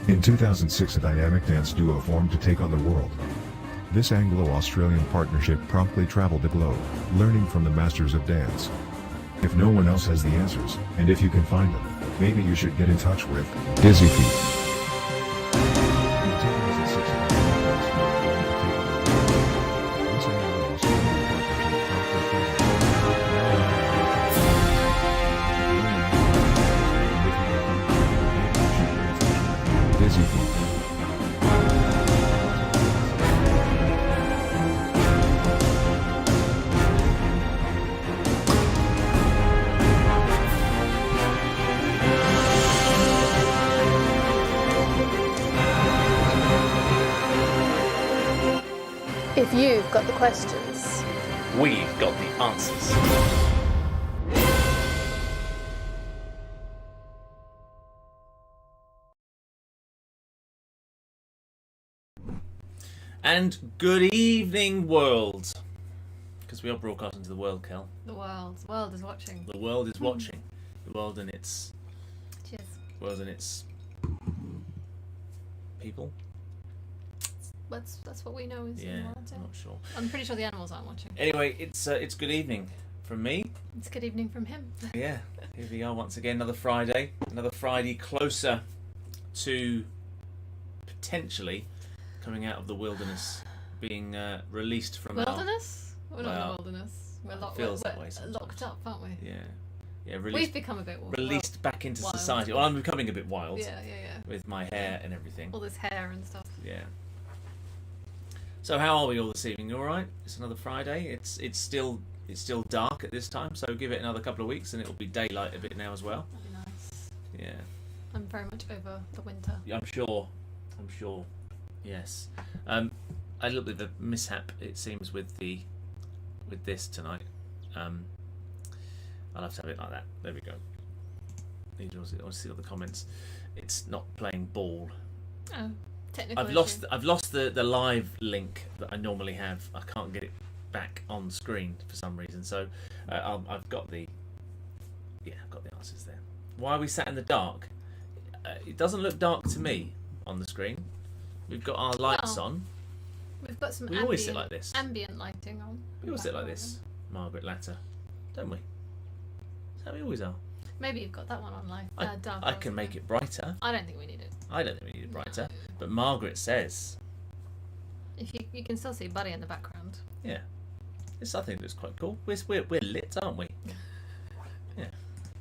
In 2006, a dynamic dance duo formed to take on the world. This Anglo-Australian partnership promptly traveled the globe, learning from the masters of dance. If no one else has the answers, and if you can find them, maybe you should get in touch with Dizzy Feet. Dizzy Feet. If you've got the questions, we've got the answers. And good evening, world. Because we are broadcasting to the world, Kel. the world is watching. The world is watching. The world and its... Cheers. world and its... people? That's what we know is in the Yeah, world. I'm not sure. I'm pretty sure the animals aren't watching. Anyway, it's good evening from me. It's good evening from him. Yeah, here we are once again, another Friday closer to potentially coming out of the wilderness, being released from Wilderness? We're not in well, the wilderness. We're, feels that way sometimes. locked up, aren't we? Yeah, We've become a bit released back into wild. society. Well, I'm becoming a bit wild. Yeah. With my hair and everything. All this hair and stuff. Yeah. So how are we all this evening? You all right? It's another Friday. It's still dark at this time, so give it another couple of weeks and it'll be daylight a bit now as well. That'd be nice. Yeah. I'm very much over the winter. I'm sure. Yes. A little bit of a mishap, it seems, with this tonight. I'll have to have it like that. There we go. I want to see all the comments. It's not playing ball. Oh, technical I've lost the live link that I normally have. I can't get it back on screen for some reason. So I've got the answers there. Why are we sat in the dark? It doesn't look dark to me on the screen. We've got our lights on. We've got some We always sit like this. ambient lighting on. We always sit like this, Margaret Latter, don't we? That's how we always are. Maybe you've got that one on live. Dark I can make it brighter. I don't think we need it. I don't think we need it brighter. No. But Margaret says, If you can still see Buddy in the background. yeah, I think it's quite cool. We're lit, aren't we? Yeah.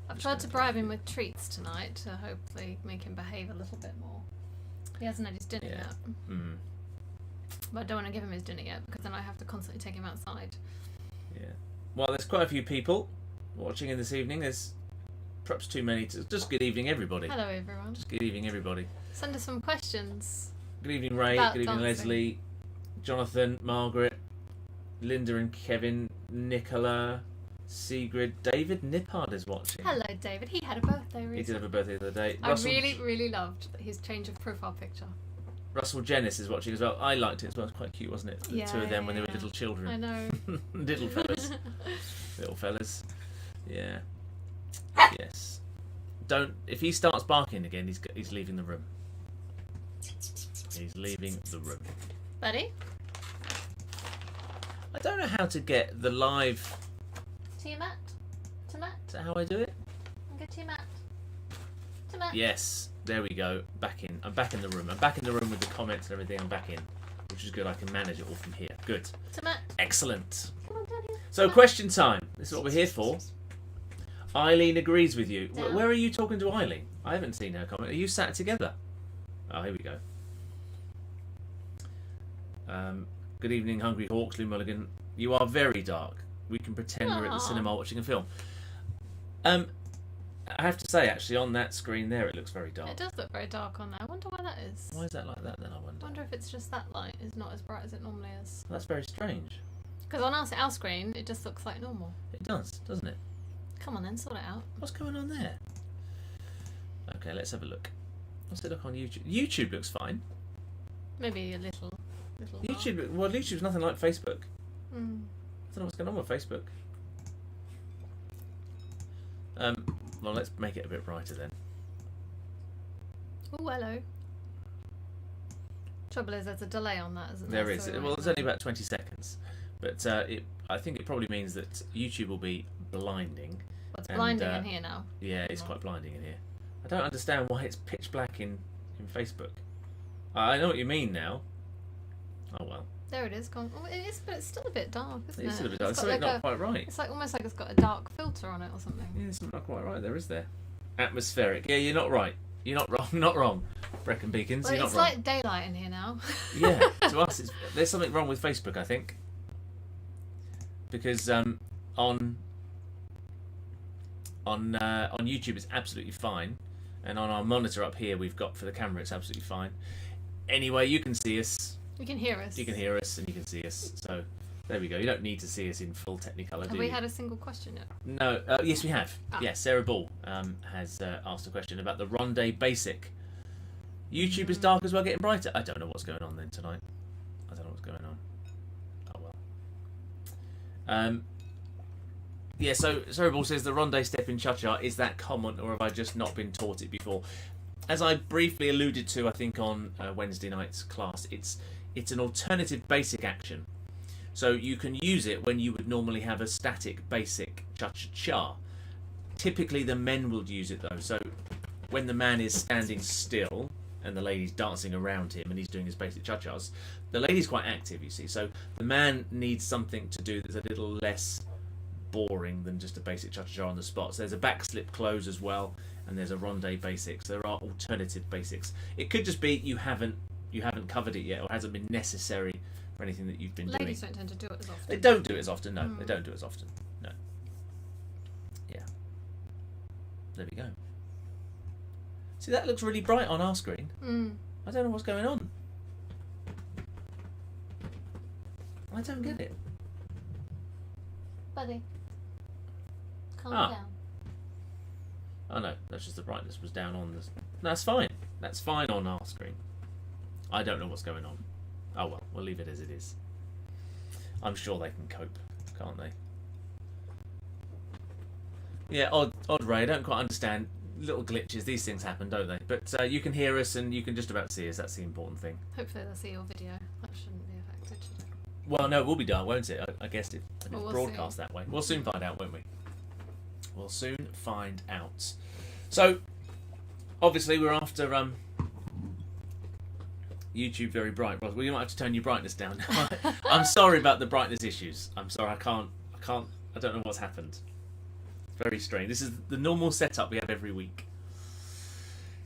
I've tried to bribe him with treats tonight to hopefully make him behave a little bit more. He hasn't had his dinner Yeah. yet. Mm. But I don't want to give him his dinner yet because then I have to constantly take him outside. Yeah. Well, there's quite a few people watching in this evening. There's perhaps too many. Just good evening, everybody. Hello, everyone. Just good evening, everybody. Send us some questions. Good evening, Ray. About Good evening, dancing. Leslie, Jonathan, Margaret, Linda and Kevin, Nicola, Sigrid, David Nippard is watching. Hello, David. He had a birthday recently. He did have a birthday the other day. I really loved his change of profile picture. Russell Jennis is watching as well. I liked it as well. It was quite cute, wasn't it? The two of them when they were little children. I know. Little fellas. Little fellas. Yeah. Yes. Don't. If he starts barking again, he's leaving the room. He's leaving the room. Buddy? I don't know how to get the live. To your mat. To mat. Is that how I do it? Go to your mat. To mat. Yes. There we go. Back in. I'm back in the room. I'm back in the room with the comments and everything. I'm back in, which is good. I can manage it all from here. Good. To mat. Excellent. Come on, Daddy. So, question time. This is what we're here for. Eileen agrees with you. Down. Where are you talking to Eileen? I haven't seen her comment. Are you sat together? Oh, here we go. Good evening, Hungry Hawks, Lou Mulligan. You are very dark. We can pretend we're at the Aw. cinema watching a film. I have to say, actually, on that screen there, it looks very dark. It does look very dark on there. I wonder why that is. Why is that like that, then, I I wonder? wonder if it's just that light is not as bright as it normally is. That's very strange. Because on our screen, it just looks like normal. It does, doesn't it? Come on then, sort it out. What's going on there? Okay, let's have a look. What's it look on YouTube? YouTube looks fine. Maybe a little. YouTube, well, YouTube's nothing like Facebook. Mm. I don't know what's going on with Facebook. Well, let's make it a bit brighter then. Oh, hello. Trouble is, there's a delay on that, isn't There there? is. So Well, it's only about 20 seconds. But I think it probably means that YouTube will be blinding. Well, it's and, blinding in here now. Yeah, it's quite blinding in here. I don't understand why it's pitch black in Facebook. I know what you mean now. Oh well. There it is. Gone. Oh, it is, but it's still a bit dark, isn't it? It's still a bit dark. It's got something not quite right. It's like almost like it's got a dark filter on it or something. Yeah, it's not quite right there, is there? Atmospheric. Yeah, you're not right. You're not wrong. Not wrong. Brecon Beacons. Well, You're not it's wrong. like daylight in here now. Yeah, to us, there's something wrong with Facebook, I think, because on YouTube it's absolutely fine, and on our monitor up here we've got for the camera it's absolutely fine. Anyway, you can see us. You can hear us. You can hear us, and you can see us. So there we go. You don't need to see us in full Technicolor, do Have you? we had a single question yet? No. Yes, we have. Ah. Yes, Sarah Ball has asked a question about the Ronde Basic. YouTube is dark as well, getting brighter. I don't know what's going on then tonight. I don't know what's going on. Oh well. Yeah, so Sarah Ball says the Ronde step in Cha-Cha, is that common, or have I just not been taught it before? As I briefly alluded to, I think on Wednesday night's class, it's an alternative basic action. So you can use it when you would normally have a static basic Cha-Cha-Cha. Typically the men will use it though. So when the man is standing still and the lady's dancing around him and he's doing his basic Cha-Chas, the lady's quite active, you see. So the man needs something to do that's a little less boring than just a basic Cha-Cha-Cha on the spot. So there's a back slip close as well, and there's a Ronde basics. There are alternative basics. It could just be you haven't covered it yet, or hasn't been necessary for anything that you've been doing. Ladies don't tend to do it as often. They don't do it as often, no. They don't do it as often, no. Yeah. There we go. See, that looks really bright on our screen. I don't know what's going on. I don't get it. Buddy, calm Ah. down. Oh no, that's just the brightness was down on this. No, that's fine. That's fine on our screen. I don't know what's going on. Oh well, we'll leave it as it is. I'm sure they can cope, can't they? Yeah, odd Ray. I don't quite understand. Little glitches. These things happen, don't they? But you can hear us and you can just about see us. That's the important thing. Hopefully they'll see your video. That shouldn't be affected, should it? Well, no, it will be done, won't it? I guess if it's Well, we'll broadcast see. that way. We'll soon find out, won't we? We'll soon find out. So, obviously, we're after YouTube very bright. Well, you might have to turn your brightness down. I'm sorry about the brightness issues. I'm sorry, I can't. I don't know what's happened. Very strange. This is the normal setup we have every week.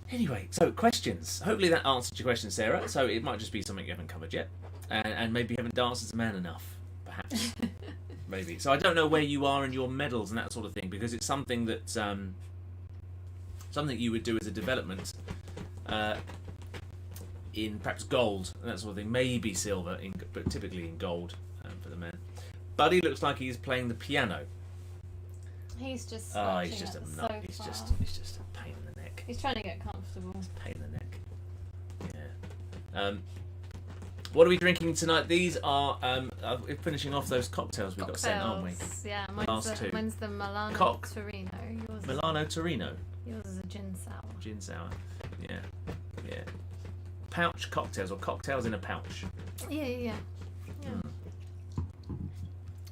Anyway, so questions. Hopefully that answered your question, Sarah. So it might just be something you haven't covered yet, and maybe you haven't danced as a man enough, perhaps. Maybe. So I don't know where you are in your medals and that sort of thing, because it's something that something you would do as a development in perhaps gold and that sort of thing. Maybe silver, but typically in gold for the men. Buddy looks like he's playing the piano. He's just. Oh, he's scratching just at a the nut. He's sofa. just a pain in the neck. He's trying to get comfortable. Pain in the neck. Yeah. What are we drinking tonight? These are we're finishing off those cocktails we got sent, aren't we? Yeah, last two. mine's the Milano Cock. Torino. Yours Milano Torino, Yours is a gin sour. gin sour. Yeah, yeah. Pouch cocktails, or cocktails in a pouch. Yeah.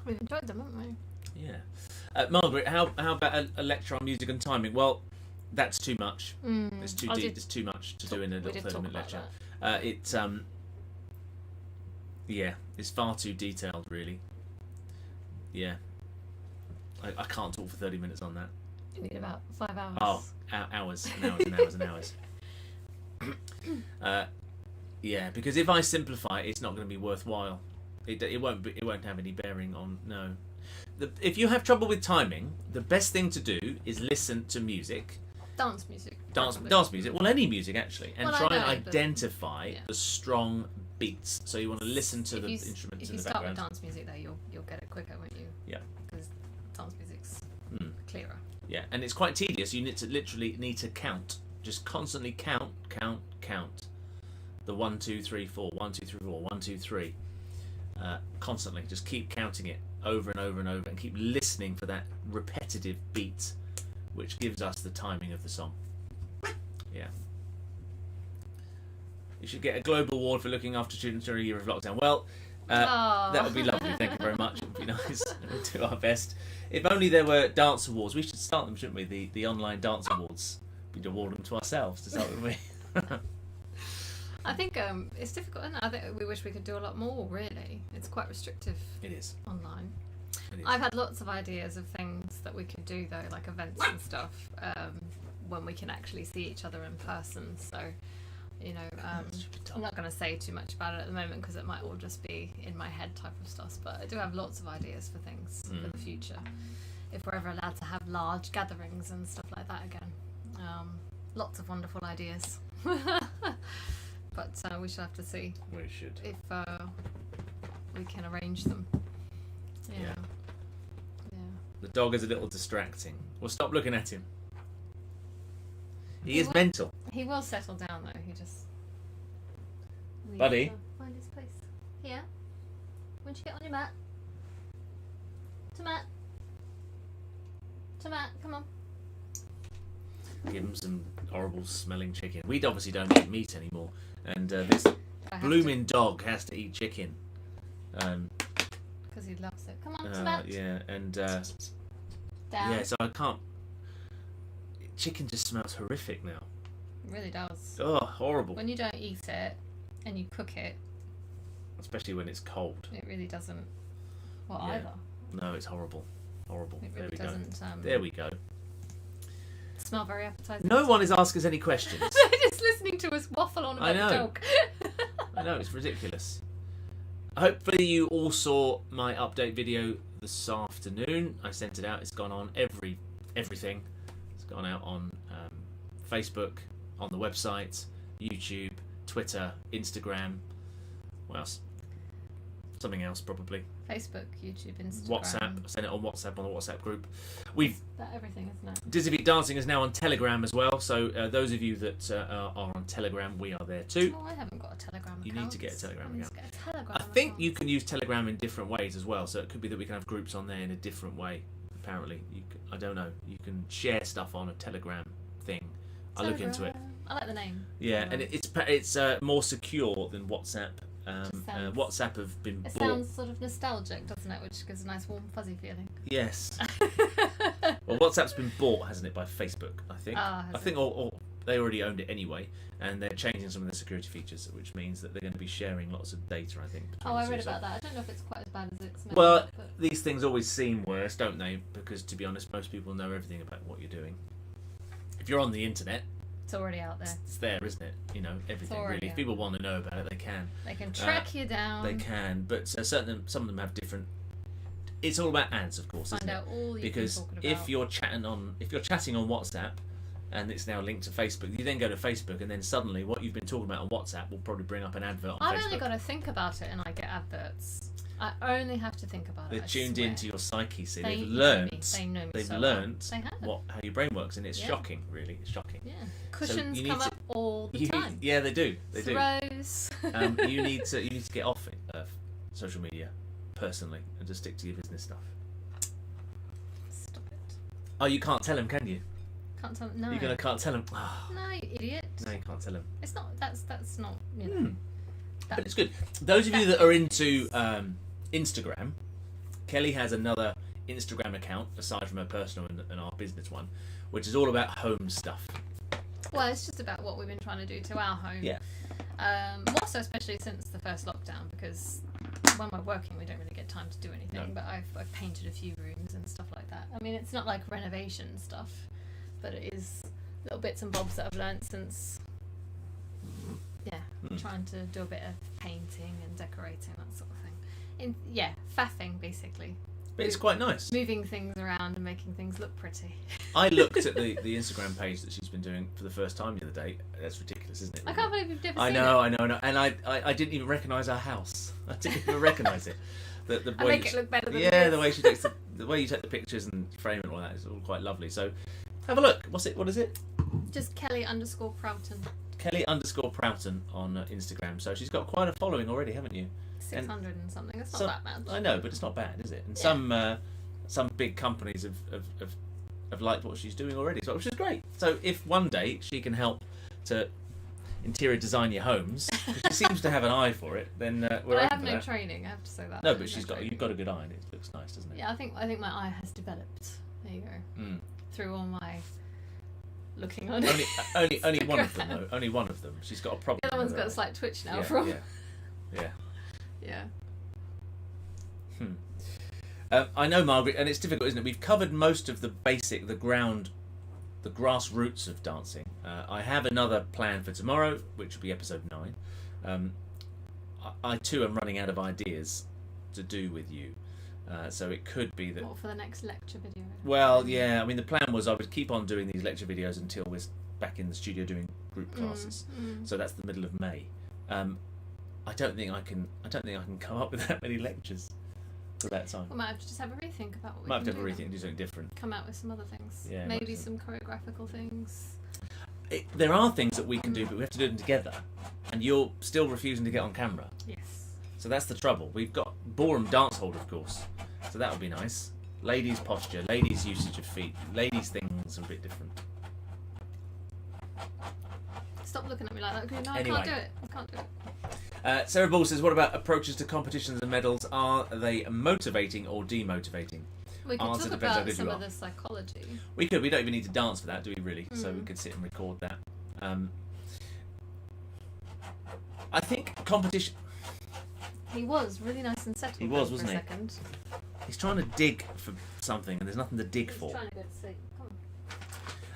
We've enjoyed them, haven't we? Yeah. Margaret, how about a lecture on music and timing? Well, that's too much. It's too deep. It's too much to do in a little 30-minute lecture. Yeah, it's far too detailed, really. Yeah. I can't talk for 30 minutes on that. You need about 5 hours. Oh, hours and hours and hours and hours. Yeah, because if I simplify it, it's not going to be worthwhile. It won't have any bearing on, no. If you have trouble with timing, the best thing to do is listen to music. Dance music. Dance music. Well, any music actually, and try and identify the strong beats. So you want to listen to the instruments in the background. If you start with dance music, though, you'll get it quicker, won't you? Yeah. Because dance music's clearer. Yeah, and it's quite tedious. You need to count, just constantly count. The 1, 2, 3, 4, 1, 2, 3, 4, 1, 2, 3. Constantly, just keep counting it over and over and over, and keep listening for that repetitive beat, which gives us the timing of the song. Yeah. You should get a global award for looking after students during a year of lockdown. Well, that would be lovely. Thank you very much. It would be nice. We'll do our best. If only there were dance awards. We should start them, shouldn't we? The online dance awards. We'd award them to ourselves to start with. I think it's difficult, isn't it? I think we wish we could do a lot more, really. It's quite restrictive. It is. Online. It is. I've had lots of ideas of things that we could do, though, like events and stuff, when we can actually see each other in person. So, you know, I'm not going to say too much about it at the moment because it might all just be in my head type of stuff. But I do have lots of ideas for things for the future, if we're ever allowed to have large gatherings and stuff like that again. Lots of wonderful ideas. But we shall have to see. We should. If we can arrange them. Yeah. The dog is a little distracting. Well, stop looking at him. He He is will- mental. He will settle down though. He just needs Buddy? to find his place. Here. Won't you get on your mat? To mat. Come on. Give him some horrible smelling chicken. We obviously don't eat meat anymore, and this I have blooming dog has to eat chicken. because he loves it. Come on, to mat. Yeah, and Down. yeah, so I can't. Chicken just smells horrific now. It really does. Oh, horrible. When you don't eat it and you cook it, Especially when it's cold. it really doesn't. Well, Yeah. either. No, it's horrible. Horrible. It There really we go. doesn't. There we go. Smell very appetizing. No one is asking us any questions. They're just listening to us waffle on I about the know. dog. I know, it's ridiculous. Hopefully you all saw my update video this afternoon. I sent it out. It's gone on everything. It's gone out on Facebook, on the website, YouTube, Twitter, Instagram. What else? Something else probably. Facebook, YouTube, Instagram. WhatsApp. I sent it on WhatsApp, on the WhatsApp group. We've That everything, isn't it? Dizzyfeet Dancing is now on Telegram as well. So those of you that are on Telegram, we are there too. Oh, I haven't got a Telegram account. You need to get a Telegram I need account. to get a Telegram I think account. you can use Telegram in different ways as well. So it could be that we can have groups on there in a different way. Apparently, I don't know. You can share stuff on a Telegram thing. I'll look into it. Telegram. I like the name. Yeah, Telegram. and it's more secure than WhatsApp. Sounds- WhatsApp have been It bought. sounds sort of nostalgic, doesn't it? Which gives a nice warm fuzzy feeling. Yes. Well, WhatsApp's been bought, hasn't it, by Facebook? I think. Ah, has I think, or they already owned it anyway, and they're changing some of their security features, which means that they're going to be sharing lots of data. I think. between Oh, I the read two. So- about that. I don't know if it's quite as bad as it's meant. Well, but these things always seem worse, don't they? Because to be honest, most people know everything about what you're doing. If you're on the internet, it's already out there. it's there, isn't it? You know, everything already really. If out people want to know about it, they can. They can track you down. They can, but some of them have different. It's all about ads, of course, Find isn't it? out all you've Because been talking if about. you're chatting on WhatsApp, and it's now linked to Facebook, you then go to Facebook, and then suddenly what you've been talking about on WhatsApp will probably bring up an advert on I've Facebook. only got to think about it and I get adverts. I only have to think about They're it. I tuned swear. into your psyche, see. They They've know learned. me. They know me They've so well. learned They have. how your brain works, and it's Yeah. shocking. Really, it's shocking. Yeah. Cushions you need come to- up all the time. Yeah, they do. They do. Throws. You need to get off social media personally and just stick to your business stuff. Stop it. Oh, you can't tell him, can you? Can't tell. No. Can't tell him. No, you idiot. No, you can't tell him. It's not. That's not. You know. But it's good. Those of you that are into Instagram, Kelly has another Instagram account aside from her personal and our business one, which is all about home stuff. Well, it's just about what we've been trying to do to our home. Yeah. More so, especially since the first lockdown, because when we're working, we don't really get time to do anything. No. But I've painted a few rooms and stuff like that. I mean, it's not like renovation stuff, but it is little bits and bobs that I've learnt since. Yeah, trying to do a bit of painting and decorating, that sort of thing. Faffing basically. But it's quite nice. Moving things around and making things look pretty. I looked at the Instagram page that she's been doing for the first time the other day. That's ridiculous, isn't it? I can't believe you've never I seen know, it. I know. And I didn't even recognise our house. I didn't even recognise it. The I make it look better than it yeah, is. the way she takes the way you take the pictures and frame it and all that is all quite lovely. So have a look. What is it? Just Kelly_Proughton. Kelly_Proughton on Instagram. So she's got quite a following already, haven't you? 600 and something. That's not that bad. I know, but it's not bad, is it? And some big companies have liked what she's doing already, so which is great. So if one day she can help to interior design your homes, 'cause she seems to have an eye for it, then we're But I open have for no that. training. I have to say that. No, I but have you've training. got a good eye, and it looks nice, doesn't it? Yeah, I think my eye has developed. There you go. Mm. Through all my looking on Only one of them though. Only one of them. She's got a problem. The other one's with got her a slight twitch now eye. from. Yeah. Yeah. I know, Margaret, and it's difficult, isn't it? We've covered most of the grassroots of dancing. I have another plan for tomorrow, which will be episode 9. I too am running out of ideas to do with you. So it could be that... What, for the next lecture video? Well, yeah, I mean, the plan was I would keep on doing these lecture videos until we're back in the studio doing group classes. So that's the middle of May. I don't think I can come up with that many lectures for that time. We might have to just have a rethink about what we Might have can to have a do rethink and do something different. Come out with some other things. Yeah, Maybe might some choreographical things. There are things that we can do, but we have to do them together. And you're still refusing to get on camera. Yes. So that's the trouble. We've got ballroom dance hold, of course. So that would be nice. Ladies' posture, ladies' usage of feet, ladies' things are a bit different. Stop looking at me like that. Okay, no, Anyway. I can't do it. I can't do it. Sarah Ball says, what about approaches to competitions and medals? Are they motivating or demotivating? We could Answer talk depends how about good some you of are. the psychology. We could. We don't even need to dance for that, do we, really? So we could sit and record that. I think competition... He was really nice and settled. He was, for wasn't a he? second. He's trying to dig for something, and there's nothing to dig He's for. trying to go to sleep. Come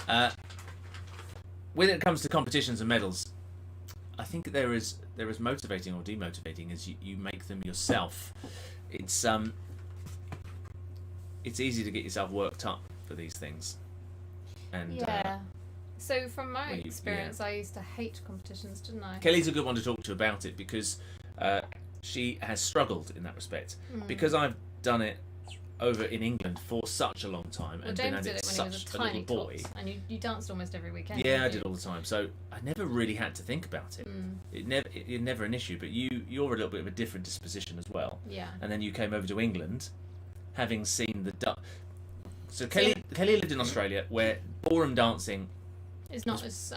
on. When it comes to competitions and medals, I think there is motivating or demotivating as you make them yourself. It's easy to get yourself worked up for these things. And Yeah. So from my well, experience, I used to hate competitions, didn't I? Kelly's a good one to talk to about it because she has struggled in that respect. Because I've done it over in England for such a long time Well, and James been at did it it when he was a such a tiny little boy. tot, and you danced almost every weekend. Yeah, I didn't did all the time. So I never really had to think about it. It's never an issue. But you're a little bit of a different disposition as well. Yeah. And then you came over to England, having seen the. So Kelly lived in Australia, where ballroom dancing It's not as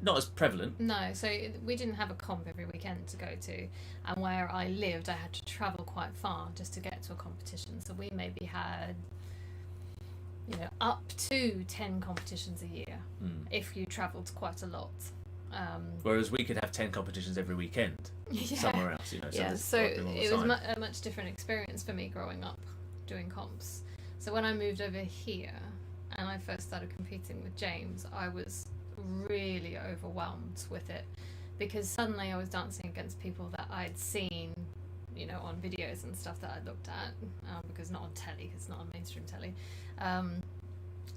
not as prevalent. No, so we didn't have a comp every weekend to go to, and where I lived, I had to travel quite far just to get to a competition. So we maybe had, up to 10 competitions a year if you travelled quite a lot. Whereas we could have 10 competitions every weekend somewhere else, So Yeah, there's so nothing all the it was time. a much different experience for me growing up doing comps. So when I moved over here and I first started competing with James, I was really overwhelmed with it because suddenly I was dancing against people that I'd seen, on videos and stuff that I looked at, because not on telly, because it's not on mainstream telly,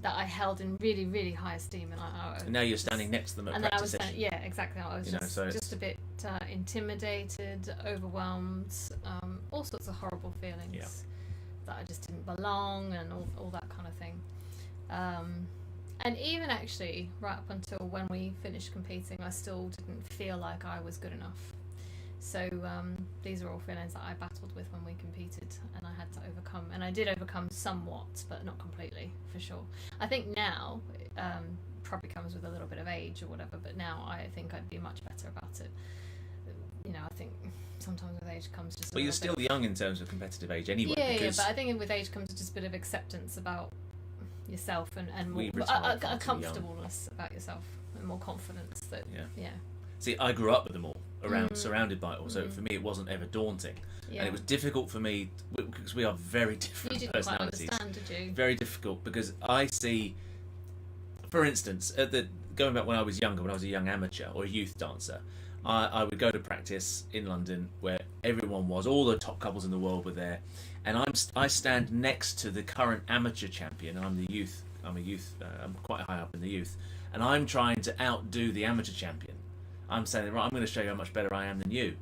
that I held in really, really high esteem. And now you're standing next to them at practice session. Yeah, exactly. I was just a bit intimidated, overwhelmed, all sorts of horrible feelings that I just didn't belong and all that kind of thing. And even actually, right up until when we finished competing, I still didn't feel like I was good enough. So these are all feelings that I battled with when we competed, and I had to overcome. And I did overcome somewhat, but not completely, for sure. I think now, probably comes with a little bit of age or whatever, but now I think I'd be much better about it. I think sometimes with age comes just. But you're still young in terms of competitive age, anyway. Yeah, but I think with age comes just a bit of acceptance about yourself and more, a comfortableness about yourself and more confidence that See, I grew up with them all around, surrounded by it all, so for me it wasn't ever daunting, and it was difficult for me because we are very different you didn't personalities. quite understand, did you? Very difficult because I see, for instance, going back when I was younger, when I was a young amateur or a youth dancer, I would go to practice in London where everyone was, all the top couples in the world were there, and I stand next to the current amateur champion, and I'm quite high up in the youth, and I'm trying to outdo the amateur champion. I'm saying, right, I'm going to show you how much better I am than you.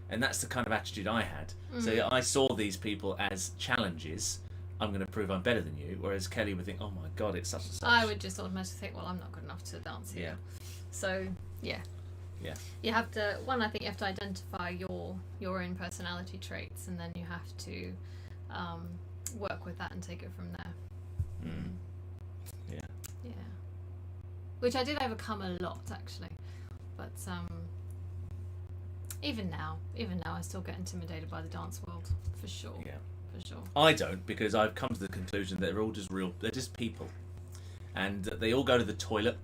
And that's the kind of attitude I had. So I saw these people as challenges. I'm going to prove I'm better than you. Whereas Kelly would think, oh my God, it's such and such. I would just automatically think, well, I'm not good enough to dance here. So, yeah. You have to, I think you have to identify your own personality traits, and then you have to work with that and take it from there. Yeah. Which I did overcome a lot, actually. But even now, I still get intimidated by the dance world, for sure. Yeah. For sure. I don't, because I've come to the conclusion that they're all just real. They're just people, and they all go to the toilet,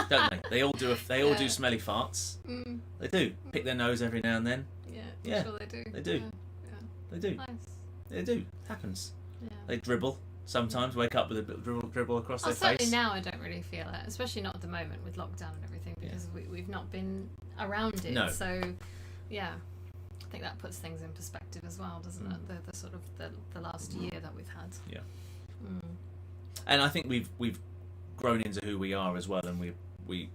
don't they? They all do. They all do smelly farts. Mm. They do pick their nose every now and then. Yeah. Yeah, I'm sure they do. they do. Yeah. They do. Nice. They do. It happens. Yeah. They dribble. Sometimes wake up with a bit of dribble across their Certainly face. now I don't really feel it, especially not at the moment with lockdown and everything, because we've not been around it. No. So, yeah, I think that puts things in perspective as well, doesn't it? The sort of the last year that we've had. Yeah. Mm. And I think we've grown into who we are as well, and we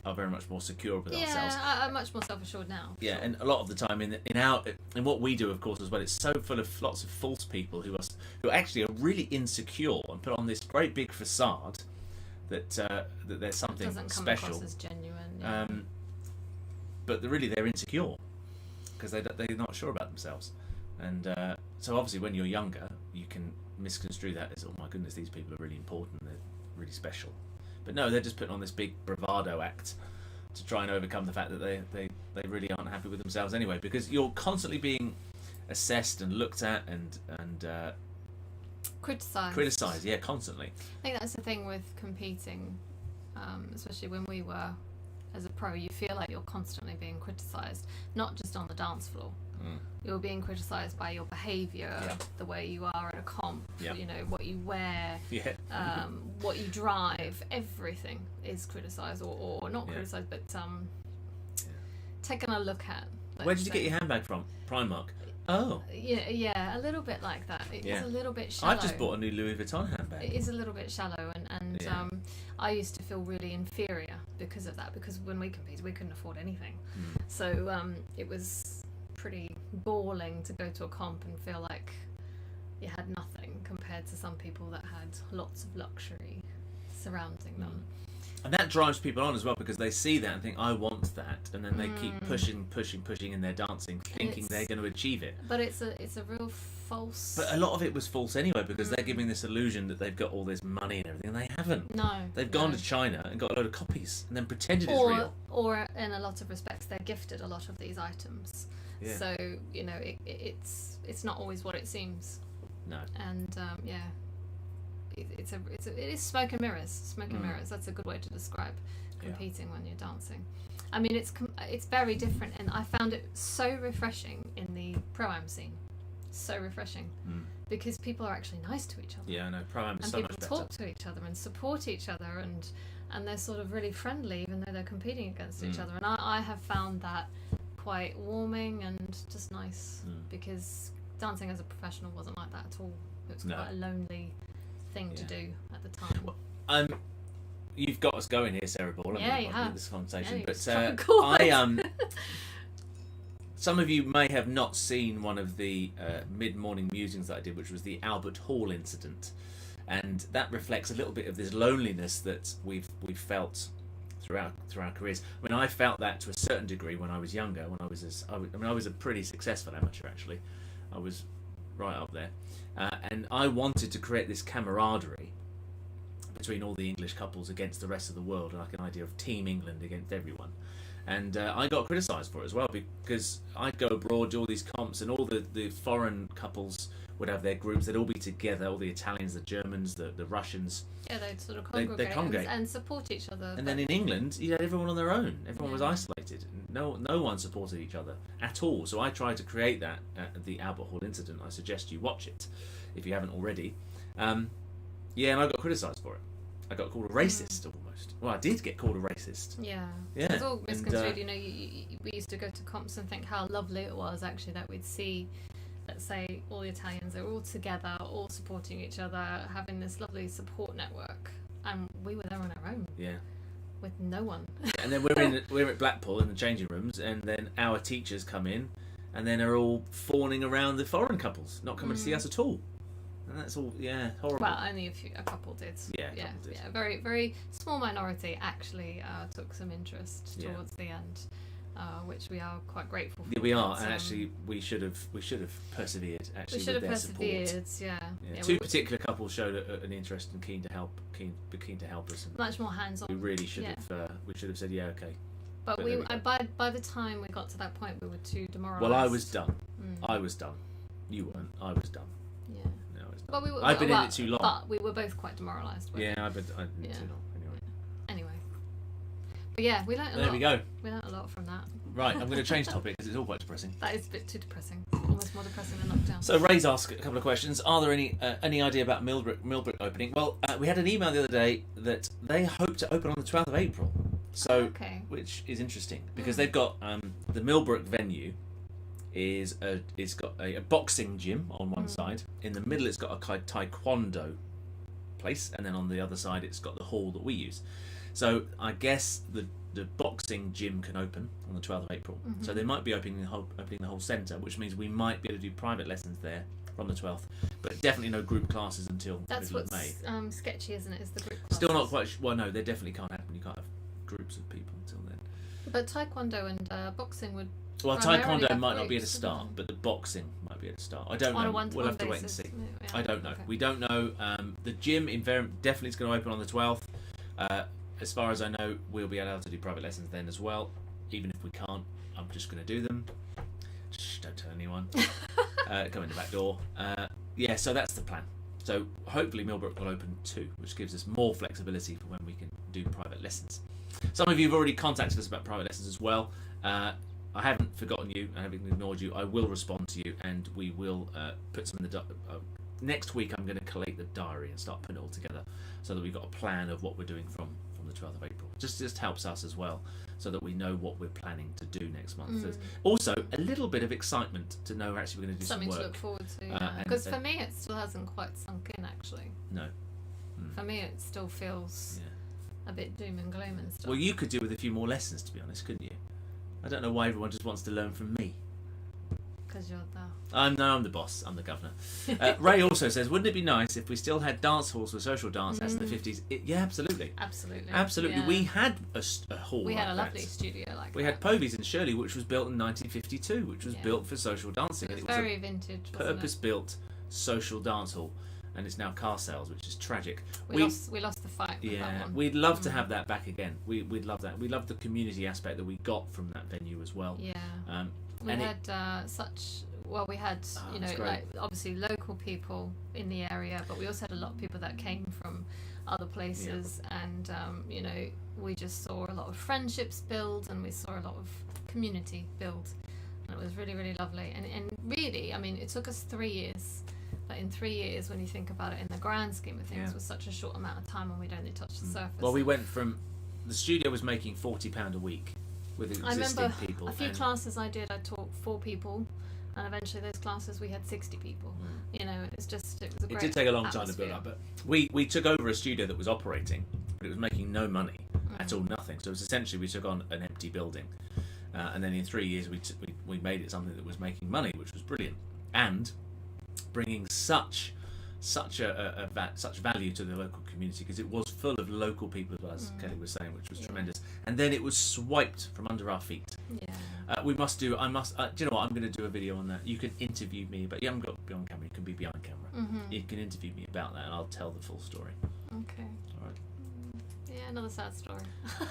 are very much more secure with ourselves. Yeah, I'm much more self-assured now. Yeah, sure. and a lot of the time in what we do, of course, as well, it's so full of lots of false people who actually are really insecure and put on this great big facade that there's something doesn't come special. across as genuine. Yeah. But they're insecure because they're not sure about themselves, and so obviously when you're younger, you can misconstrue that as, oh my goodness, these people are really important, they're really special. But no, they're just putting on this big bravado act to try and overcome the fact that they really aren't happy with themselves anyway, because you're constantly being assessed and looked at and criticised, yeah, constantly. I think that's the thing with competing, especially when we were as a pro, you feel like you're constantly being criticised, not just on the dance floor. You're being criticised by your behaviour, the way you are at a comp, you know, what you wear, what you drive, everything is criticised, or not criticised, but taken a look at. Where did you get your handbag from? Primark. Oh. Yeah, a little bit like that. It's a little bit shallow. I've just bought a new Louis Vuitton handbag. It is a little bit shallow, and I used to feel really inferior because of that, because when we competed, we couldn't afford anything. So it was pretty galling to go to a comp and feel like you had nothing compared to some people that had lots of luxury surrounding them. And that drives people on as well, because they see that and think, I want that, and then they keep pushing in their dancing, thinking they're going to achieve it. But it's a real false. But a lot of it was false anyway, because they're giving this illusion that they've got all this money and everything, and they haven't. No. They've gone to China and got a load of copies, and then pretended it's real. Or in a lot of respects, they're gifted a lot of these items. Yeah. So you know, it's not always what it seems. No. And it is smoke and mirrors. Smoke and mirrors. That's a good way to describe competing when you're dancing. I mean, it's very different, and I found it so refreshing in the pro-am scene. So refreshing because people are actually nice to each other. Yeah, I know. Pro-am is so much better. And people talk to each other and support each other, and they're sort of really friendly, even though they're competing against each other. And I have found that quite warming and just nice, because dancing as a professional wasn't like that at all. It was quite a lonely thing to do at the time. You've got us going here, Sarah Ball. You have. This conversation, but some of you may have not seen one of the mid-morning musings that I did, which was the Albert Hall incident, and that reflects a little bit of this loneliness that we've felt through our careers. I mean, I felt that to a certain degree when I was younger. When I was a pretty successful amateur, actually. I was right up there, and I wanted to create this camaraderie between all the English couples against the rest of the world, like an idea of Team England against everyone. And I got criticised for it as well, because I'd go abroad, do all these comps, and all the foreign couples would have their groups. They'd all be together, all the Italians, the Germans, the Russians. Yeah, they'd sort of congregate and support each other. And then in England, you had everyone on their own. Everyone was isolated. No one supported each other at all. So I tried to create that at the Albert Hall incident. I suggest you watch it if you haven't already. And I got criticised for it. I got called a racist almost. Well, I did get called a racist. Yeah. Yeah. It's all misconstrued. We used to go to comps and think how lovely it was actually that we'd see, let's say, all the Italians, they're all together, all supporting each other, having this lovely support network, and we were there on our own. Yeah. With no one. And then we're at Blackpool in the changing rooms, and then our teachers come in, and then are all fawning around the foreign couples, not coming to see us at all. And that's all, horrible. Well, only a couple did. Yeah, a couple did. Yeah, very, very small minority actually took some interest towards the end, which we are quite grateful for. Yeah, we are, and actually we should have persevered. Actually, we should have persevered. Support. Yeah. Two particular couples showed an interest and keen to help us. And much more hands-on. We really should have We should have said, yeah, okay. But there we go. by the time we got to that point, we were too demoralised. Well, I was done. Mm. I was done. You weren't. I was done. Yeah. No, I was done. But we were, I've been in it too long. But we were both quite demoralised. Yeah, I've been in it Yeah. too long. Anyway. Anyway. But yeah, we learnt a lot. There we go. We learnt a lot from that. Right, I'm going to change topic because it's all quite depressing. That is a bit too depressing. Almost more depressing than lockdown. So Ray's asked a couple of questions. Are there any idea about Millbrook opening? Well, we had an email the other day that they hope to open on the 12th of April. So, okay. which is interesting because they've got the Millbrook venue it's got a boxing gym on one side. In the middle, it's got a taekwondo place, and then on the other side, it's got the hall that we use. So I guess the boxing gym can open on the 12th of April. Mm-hmm. So they might be opening the whole centre, which means we might be able to do private lessons there from the 12th, but definitely no group classes until That's middle of what's May. sketchy, isn't it? Is the group classes. Still not quite. Well, no, they definitely can't happen. You can't have groups of people until then. But taekwondo and boxing would. Well, primarily taekwondo have might not be able to groups, start, wouldn't but the boxing might be able to start. I don't On a know. one-to-one We'll have to wait and basis. see. Yeah, I don't know. okay. We don't know. The gym definitely is going to open on the 12th. As far as I know, we'll be allowed to do private lessons then as well. Even if we can't, I'm just going to do them. Shh, don't tell anyone. Go in the back door. Yeah, so that's the plan. So hopefully Millbrook will open too, which gives us more flexibility for when we can do private lessons. Some of you have already contacted us about private lessons as well. I haven't forgotten you, I haven't ignored you. I will respond to you, and we will put some in the next week. I'm going to collate the diary and start putting it all together, so that we've got a plan of what we're doing from the 12th of April. Just helps us as well, so that we know what we're planning to do next month. There's also a little bit of excitement to know we're actually going to do something some work. to look forward to. Because for me, it still hasn't quite sunk in. Actually, No. for me, it still feels a bit doom and gloom and stuff. Well, you could do with a few more lessons, to be honest, couldn't you? I don't know why everyone just wants to learn from me. Because you're the. I'm the boss. I'm the governor. Ray also says, wouldn't it be nice if we still had dance halls for social dance as in the 50s? Yeah, absolutely. Absolutely. Absolutely. Yeah. We had a hall We like had a lovely that. studio like We that. had Povey's in Shirley, which was built in 1952, which was built for social dancing. It was and it was very vintage. a Wasn't purpose-built social dance hall, and it's now car sales, which is tragic. We lost the fight with that Yeah, one. we'd love to have that back again. We'd love that. We love the community aspect that we got from that venue as well. Yeah. and We it- had we had you know, that's great. like obviously local people in the area, but we also had a lot of people that came from other places, and you know, we just saw a lot of friendships build, and we saw a lot of community build, and it was really, really lovely. And really, I mean, it took us 3 years, but in 3 years, when you think about it in the grand scheme of things, was such a short amount of time, and we'd only touched the surface. Well, we went from the studio was making £40 a week with existing I remember people. a few and classes I did, I taught 4 people, and eventually those classes we had 60 people. You know, it was a great it did take a long time to atmosphere. build up, but we took over a studio that was operating, but it was making no money at all, nothing. So it was essentially we took on an empty building, and then in 3 years we made it something that was making money, which was brilliant, and bringing such value to the local community, because it was full of local people as well, as Kelly was saying, which was tremendous. And then it was swiped from under our feet. Yeah. Do you know what, I'm going to do a video on that. You can interview me, but you haven't got to be on camera, you can be behind camera. You can interview me about that and I'll tell the full story. Okay. Alright. Yeah, another sad story.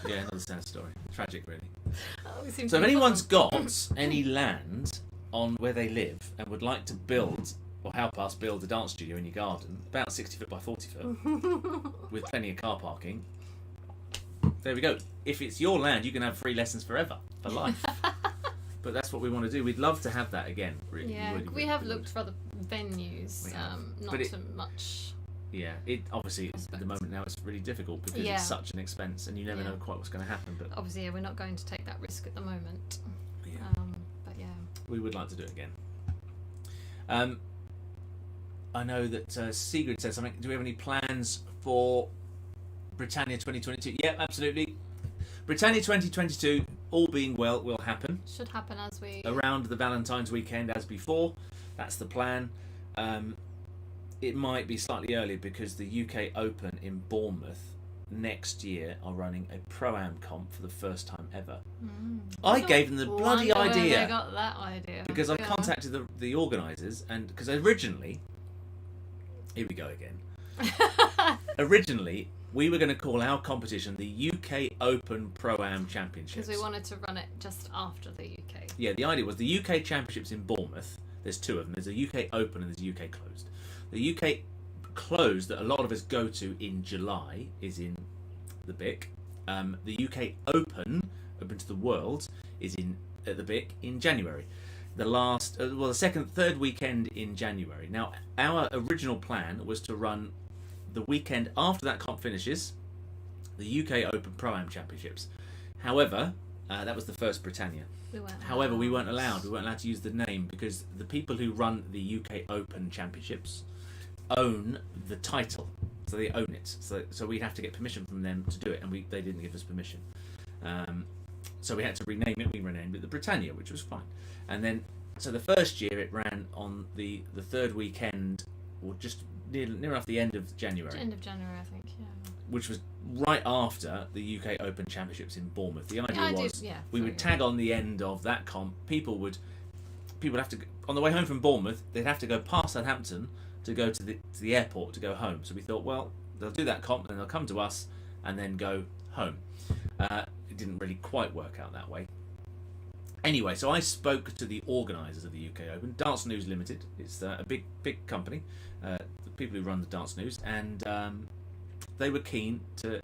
Yeah, another sad story. Tragic, really. We seem So to if be anyone's full got any land on where they live and would like to build or help us build a dance studio in your garden, about 60 foot by 40 foot, with plenty of car parking, there we go. If it's your land, you can have free lessons forever, for life. But that's what we want to do. We'd love to have that again. Really, Yeah, really, we really have would. looked for other venues, We have. not But it- so much. Yeah, it obviously at the moment now it's really difficult because Yeah. it's such an expense and you never Yeah. know quite what's going to happen. But Obviously, yeah, we're not going to take that risk at the moment. yeah, But yeah. we would like to do it again. I know that Sigrid said something. Do we have any plans for Britannia 2022? Yeah, absolutely. Britannia 2022, all being well, will happen Should happen as we. around the Valentine's weekend as before. That's the plan. It might be slightly earlier because the UK Open in Bournemouth next year are running a Pro-Am comp for the first time ever. I gave them the bloody Wonder where idea they got that idea. because I Yeah. contacted the organisers, and because originally, here we go again. Originally, we were going to call our competition the UK Open Pro-Am Championships. Because we wanted to run it just after the UK. Yeah, the idea was the UK Championships in Bournemouth. There's two of them. There's a UK Open and there's a UK Closed. The UK Closed that a lot of us go to in July is in the BIC. The UK Open to the world, is in at the BIC in January. The third weekend in January. Now, our original plan was to run the weekend after that comp finishes, the UK Open Pro-Am Championships. However, that was the first Britannia. We weren't allowed. We weren't allowed to use the name because the people who run the UK Open Championships own the title, so they own it. So we'd have to get permission from them to do it, and they didn't give us permission. So we had to rename it. We renamed it the Britannia, which was fine. And then, so the first year it ran on the third weekend, or just near enough the end of January. End of January, I think. Yeah. Which was right after the UK Open Championships in Bournemouth. The idea was we would tag on the end of that comp. People would have to, on the way home from Bournemouth, they'd have to go past Southampton to go to the airport to go home. So we thought, well, they'll do that comp, then they'll come to us and then go home. It didn't really quite work out that way. Anyway, so I spoke to the organisers of the UK Open, Dance News Limited. It's a big company, the people who run the Dance News, and they were keen to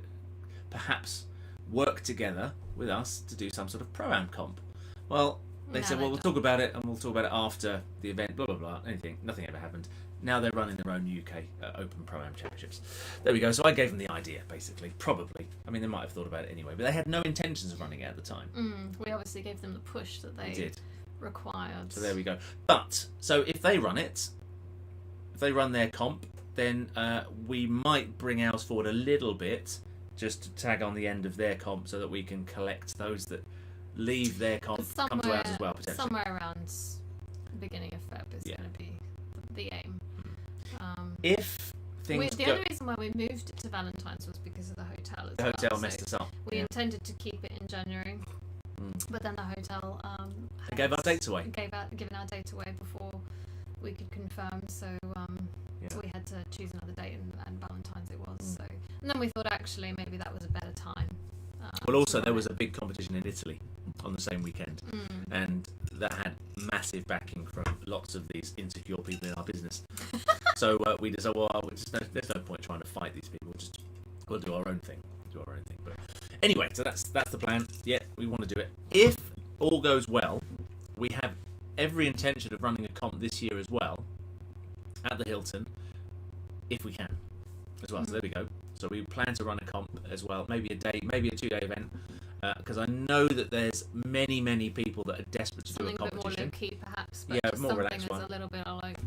perhaps work together with us to do some sort of Pro-Am comp. Well, they said, well, we'll talk about it, and we'll talk about it after the event, blah, blah, blah. Nothing ever happened. Now they're running their own UK Open Pro-Am Championships. There we go. So I gave them the idea, basically. Probably. I mean, they might have thought about it anyway, but they had no intentions of running it at the time. We obviously gave them the push that they required. So there we go. But, so if they run it, if they run their comp, then we might bring ours forward a little bit, just to tag on the end of their comp so that we can collect those that leave their comp, come to ours as well, potentially. Somewhere around the beginning of Feb is going to be the aim. If things the only reason why we moved it to Valentine's was because of the hotel as the well. hotel messed us up. We intended to keep it in January, but then the hotel gave our dates away. Given our date away before we could confirm, so we had to choose another date, and Valentine's it was. So, and then we thought actually maybe that was a better time. Well, also there was a big competition in Italy on the same weekend, and that had massive backing from lots of these insecure people in our business. So we decided, well, there's no point trying to fight these people. We'll do our own thing. But anyway, so that's the plan. Yeah, we want to do it. If all goes well, we have every intention of running a comp this year as well at the Hilton, if we can, as well. So there we go. So we plan to run a comp as well, maybe a 2-day event, because I know that there's many people that are desperate to do a competition. Something a bit more low-key, perhaps, but just more something relaxed that's one. a little bit like,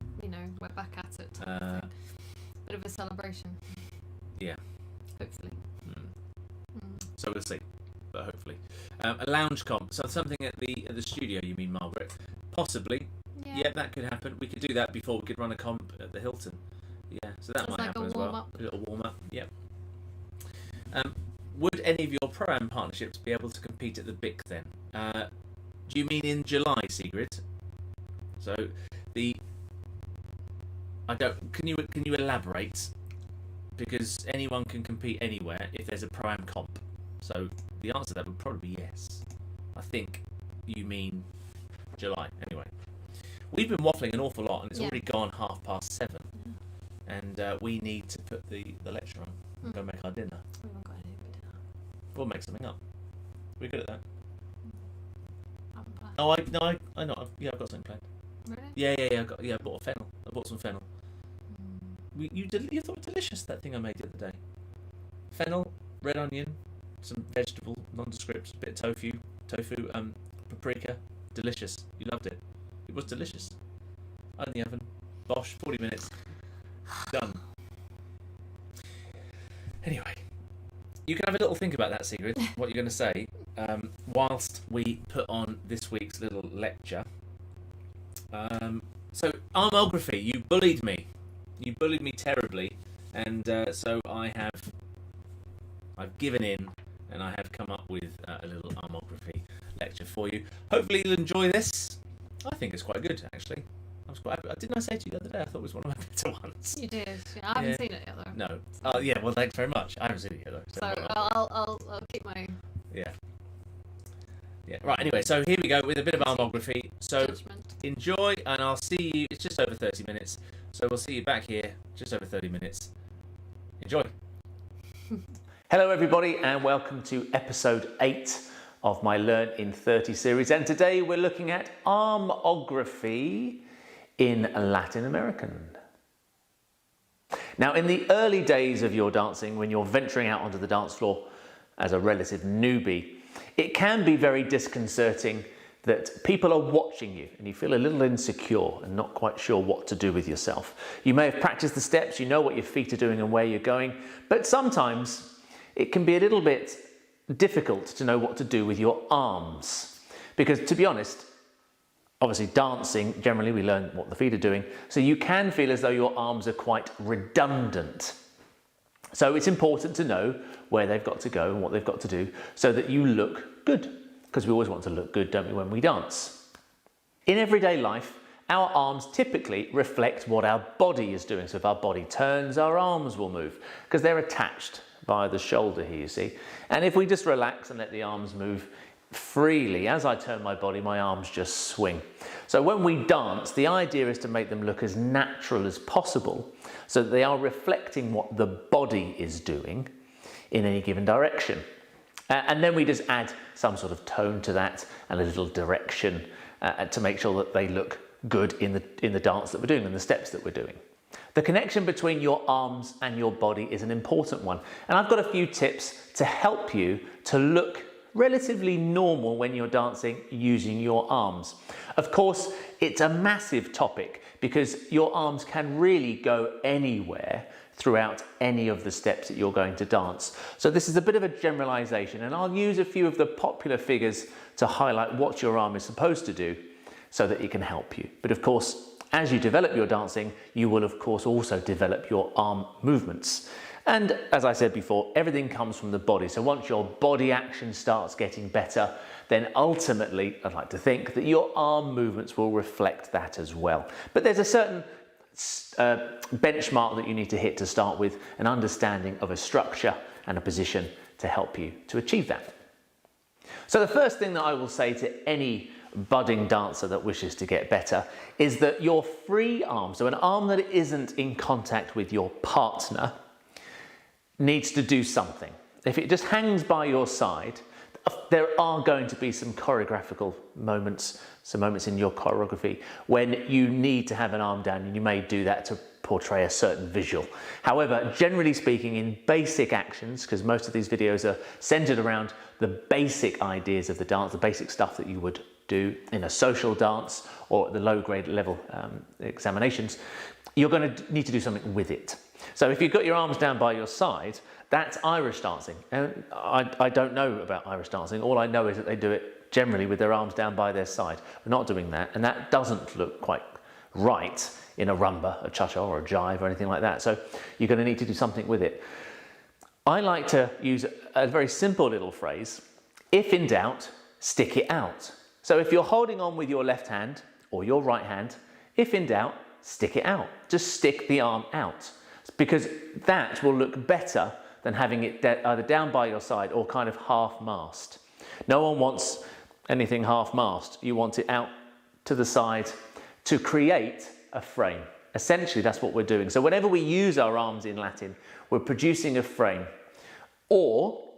we're back at it type of thing. Bit of a celebration. Yeah. Hopefully. So we'll see, but hopefully. A lounge comp, so something at the studio, you mean, Margaret? Possibly. Yeah, that could happen. We could do that before we could run a comp at the Hilton. Yeah, so that might happen as well. A little warm-up, yep. Would any of your Pro-Am partnerships be able to compete at the BIC then? Do you mean in July, Sigrid? So can you elaborate? Because anyone can compete anywhere if there's a Pro-Am comp. So the answer to that would probably be yes. I think you mean July. Anyway, we've been waffling an awful lot, and it's already gone 7:30, and we need to put the lecture on and go make our dinner. We haven't got any for dinner. We'll make something up. We're good at that. Oh, I know. I've got something planned. really? Yeah. I bought fennel. I bought some fennel. You thought it was delicious, that thing I made the other day. Fennel, red onion, some vegetable, nondescript, bit of tofu, paprika. Delicious. You loved it. It was delicious. In the oven. Bosh, 40 minutes. Done. Anyway, you can have a little think about that, Sigrid, what you're going to say, whilst we put on this week's little lecture. So, Armography, you bullied me. You bullied me terribly, and so I've given in, and I have come up with a little Armography lecture for you. Hopefully you'll enjoy this. I think it's quite good, actually. was quite happy. Didn't I say to you the other day? I thought it was one of my better ones. You did. Yeah, I haven't seen it yet though. No. Oh yeah. Well, thanks very much. I haven't seen it yet though. So I'll keep my Yeah. Yeah. Right. Anyway, so here we go with a bit of armography. So judgment. enjoy, and I'll see you. It's just over 30 minutes, so we'll see you back here just over 30 minutes. Enjoy. Hello, everybody, and welcome to episode 8 of my Learn in 30 series. And today we're looking at armography in Latin American. Now, in the early days of your dancing, when you're venturing out onto the dance floor as a relative newbie, it can be very disconcerting that people are watching you and you feel a little insecure and not quite sure what to do with yourself. You may have practiced the steps, you know what your feet are doing and where you're going, but sometimes it can be a little bit difficult to know what to do with your arms. Because to be honest, obviously dancing, generally we learn what the feet are doing, so you can feel as though your arms are quite redundant. So it's important to know where they've got to go and what they've got to do so that you look good. Because we always want to look good, don't we, when we dance? In everyday life, our arms typically reflect what our body is doing. So if our body turns, our arms will move because they're attached via the shoulder here, you see. And if we just relax and let the arms move freely, as I turn my body, my arms just swing. So when we dance, the idea is to make them look as natural as possible so that they are reflecting what the body is doing in any given direction. And then we just add some sort of tone to that and a little direction to make sure that they look good in the dance that we're doing and the steps that we're doing. The connection between your arms and your body is an important one. And I've got a few tips to help you to look relatively normal when you're dancing using your arms. Of course, it's a massive topic because your arms can really go anywhere throughout any of the steps that you're going to dance. So this is a bit of a generalization, and I'll use a few of the popular figures to highlight what your arm is supposed to do so that it can help you. But of course, as you develop your dancing, you will of course also develop your arm movements. And as I said before, everything comes from the body. So once your body action starts getting better, then ultimately, I'd like to think that your arm movements will reflect that as well. But there's a certain benchmark that you need to hit to start with, an understanding of a structure and a position to help you to achieve that. So the first thing that I will say to any budding dancer that wishes to get better is that your free arm, so an arm that isn't in contact with your partner, needs to do something. If it just hangs by your side, there are going to be some choreographical moments, some moments in your choreography when you need to have an arm down, and you may do that to portray a certain visual. However, generally speaking, in basic actions, because most of these videos are centered around the basic ideas of the dance, the basic stuff that you would do in a social dance or at the low grade level examinations, you're going to need to do something with it. So if you've got your arms down by your side, that's Irish dancing. And I don't know about Irish dancing. All I know is that they do it generally with their arms down by their side. We're not doing that, and that doesn't look quite right in a rumba, a cha-cha or a jive or anything like that. So you're going to need to do something with it. I like to use a very simple little phrase: if in doubt, stick it out. So if you're holding on with your left hand or your right hand, if in doubt, stick it out. Just stick the arm out, because that will look better than having it either down by your side or kind of half-mast. No one wants anything half-mast. You want it out to the side to create a frame. Essentially, that's what we're doing. So whenever we use our arms in Latin, we're producing a frame, or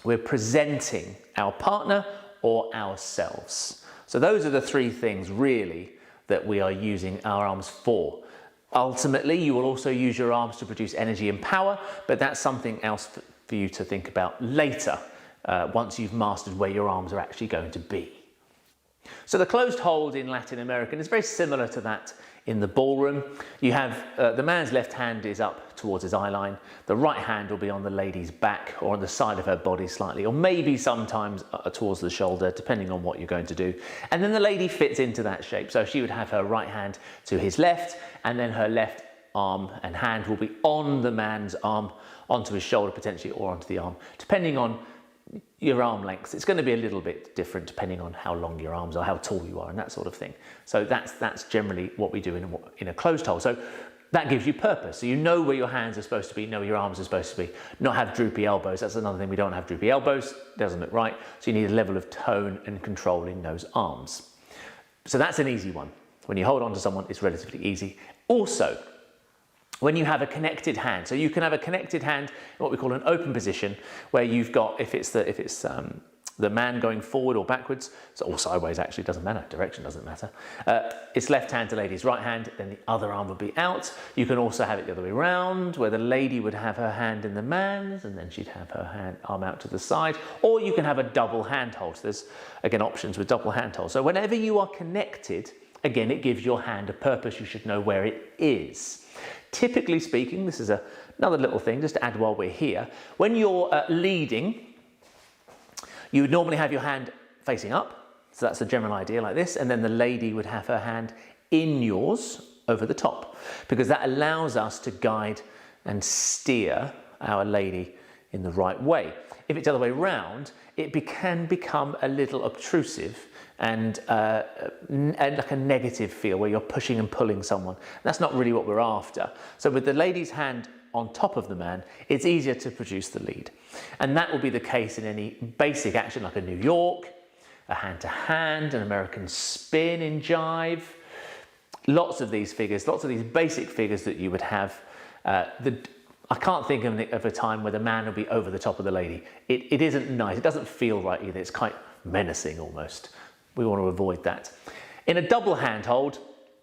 we're presenting our partner or ourselves. So those are the three things really that we are using our arms for. Ultimately, you will also use your arms to produce energy and power, but that's something else for you to think about later, once you've mastered where your arms are actually going to be. So the closed hold in Latin American is very similar to that in the ballroom. You have the man's left hand is up towards his eye line, the right hand will be on the lady's back or on the side of her body slightly, or maybe sometimes towards the shoulder, depending on what you're going to do. And then the lady fits into that shape. So she would have her right hand to his left, and then her left arm and hand will be on the man's arm, onto his shoulder potentially, or onto the arm, depending on your arm lengths. It's going to be a little bit different depending on how long your arms are, how tall you are, and that sort of thing. So that's generally what we do in a closed hole. So that gives you purpose. So you know where your hands are supposed to be, know where your arms are supposed to be. Not have droopy elbows. That's another thing. We don't have droopy elbows. Doesn't look right. So you need a level of tone and control in those arms. So that's an easy one. When you hold on to someone, it's relatively easy. Also, when you have a connected hand, so you can have a connected hand in what we call an open position, where you've got, if it's the man going forward or backwards, or sideways actually, doesn't matter, direction doesn't matter. It's left hand to lady's right hand, then the other arm would be out. You can also have it the other way around, where the lady would have her hand in the man's, and then she'd have her arm out to the side. Or you can have a double hand hold. So there's, again, options with double hand hold. So whenever you are connected, again, it gives your hand a purpose. You should know where it is. Typically speaking, this is another little thing just to add while we're here. When you're leading, you would normally have your hand facing up. So that's the general idea, like this. And then the lady would have her hand in yours over the top, because that allows us to guide and steer our lady in the right way. If it's the other way around, it can become a little obtrusive and like a negative feel where you're pushing and pulling someone. That's not really what we're after. So with the lady's hand on top of the man, it's easier to produce the lead. And that will be the case in any basic action like a New York, a hand-to-hand, an American spin in jive. Lots of these figures, lots of these basic figures that you would have. I can't think of a time where the man will be over the top of the lady. It isn't nice, it doesn't feel right either. It's quite menacing almost. We want to avoid that. In a double hand hold,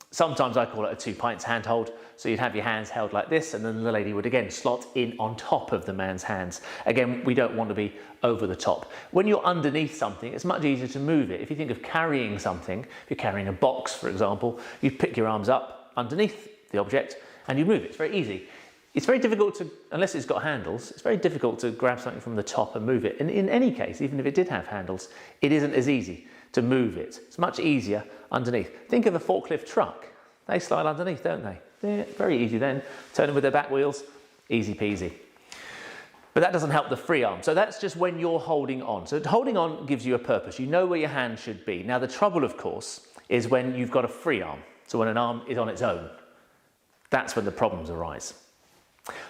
sometimes I call it a 2 pints hand hold. So you'd have your hands held like this, and then the lady would again slot in on top of the man's hands. Again, we don't want to be over the top. When you're underneath something, it's much easier to move it. If you think of carrying something, if you're carrying a box, for example, you pick your arms up underneath the object and you move it. It's very easy. It's very difficult to, unless it's got handles, it's very difficult to grab something from the top and move it. And in any case, even if it did have handles, it isn't as easy to move it. It's much easier underneath. Think of a forklift truck. They slide underneath, don't they? They're very easy then. Turn them with their back wheels, easy peasy. But that doesn't help the free arm. So that's just when you're holding on. So holding on gives you a purpose. You know where your hand should be. Now the trouble, of course, is when you've got a free arm. So when an arm is on its own, that's when the problems arise.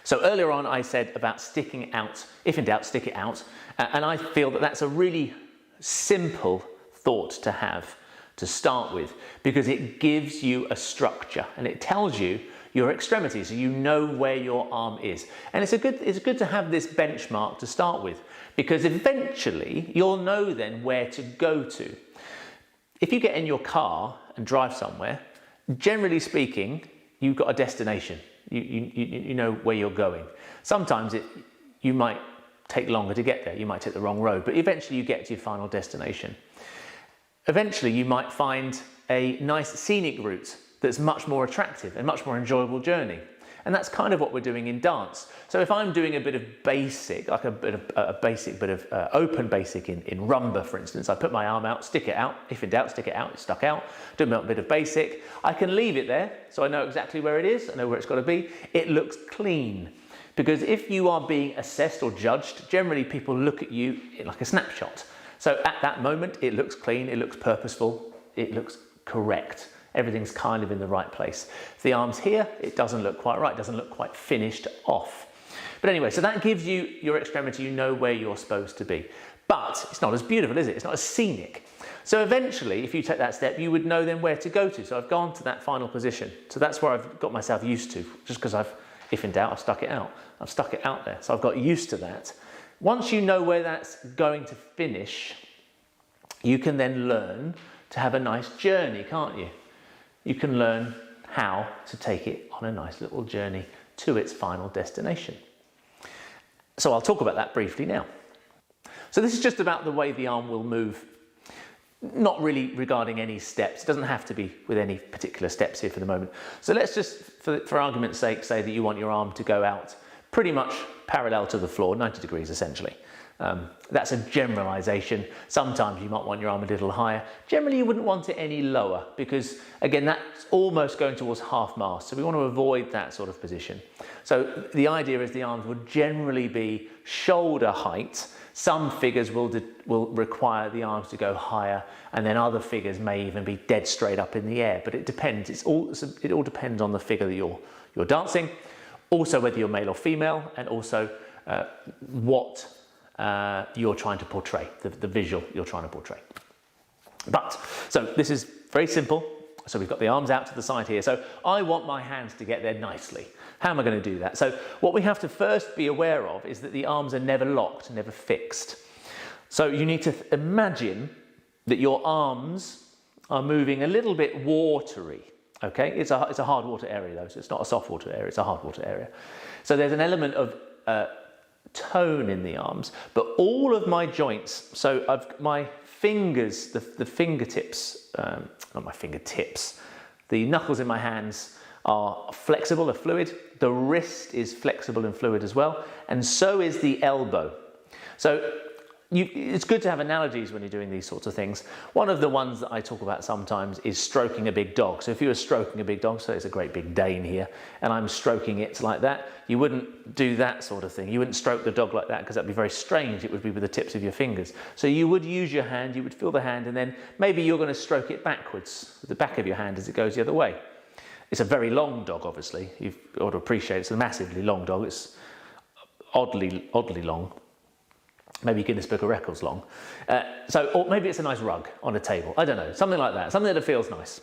So earlier on I said about sticking out, if in doubt, stick it out. And I feel that that's a really simple thought to have to start with, because it gives you a structure and it tells you your extremities, so you know where your arm is. And it's good to have this benchmark to start with, because eventually you'll know then where to go to. If you get in your car and drive somewhere, generally speaking, you've got a destination. You know where you're going. Sometimes you might take longer to get there. You might take the wrong road, but eventually you get to your final destination. Eventually you might find a nice scenic route that's much more attractive and much more enjoyable journey. And that's kind of what we're doing in dance. So if I'm doing a bit of basic, like a basic bit of open basic in rumba, for instance, I put my arm out, stick it out. If in doubt, stick it out, it's stuck out. Do a bit of basic. I can leave it there, so I know exactly where it is. I know where it's got to be. It looks clean. Because if you are being assessed or judged, generally people look at you like a snapshot. So at that moment, it looks clean, it looks purposeful, it looks correct. Everything's kind of in the right place. If the arm's here, it doesn't look quite right, it doesn't look quite finished off. But anyway, so that gives you your extremity, you know where you're supposed to be. But it's not as beautiful, is it? It's not as scenic. So eventually, if you take that step, you would know then where to go to. So I've gone to that final position. So that's where I've got myself used to, just because if in doubt, I've stuck it out. I've stuck it out there, so I've got used to that. Once you know where that's going to finish, you can then learn to have a nice journey, can't you? You can learn how to take it on a nice little journey to its final destination. So I'll talk about that briefly now. So this is just about the way the arm will move, not really regarding any steps. It doesn't have to be with any particular steps here for the moment. So let's just, for argument's sake, say that you want your arm to go out pretty much parallel to the floor, 90 degrees essentially. That's a generalization. Sometimes you might want your arm a little higher. Generally, you wouldn't want it any lower because, again, that's almost going towards half mast. So we want to avoid that sort of position. So the idea is the arms would generally be shoulder height. Some figures will require the arms to go higher, and then other figures may even be dead straight up in the air. But it depends. It all depends on the figure that you're dancing. Also, whether you're male or female, and also what you're trying to portray, the visual you're trying to portray. So this is very simple. So we've got the arms out to the side here. So I want my hands to get there nicely. How am I going to do that? So what we have to first be aware of is that the arms are never locked, never fixed. So you need to imagine that your arms are moving a little bit watery. Okay, it's a hard water area though, so it's not a soft water area, it's a hard water area. So there's an element of tone in the arms, but all of my joints, so my fingers, the fingertips, not my fingertips, the knuckles in my hands are flexible, are fluid. The wrist is flexible and fluid as well, and so is the elbow. So it's good to have analogies when you're doing these sorts of things. One of the ones that I talk about sometimes is stroking a big dog. So if you were stroking a big dog, so it's a great big Dane here, and I'm stroking it like that, you wouldn't do that sort of thing. You wouldn't stroke the dog like that because that'd be very strange. It would be with the tips of your fingers. So you would use your hand, you would feel the hand, and then maybe you're going to stroke it backwards with the back of your hand as it goes the other way. It's a very long dog, obviously. You've got to appreciate it's a massively long dog. It's oddly long. Maybe Guinness Book of Records long. Or maybe it's a nice rug on a table. I don't know, something like that, something that feels nice.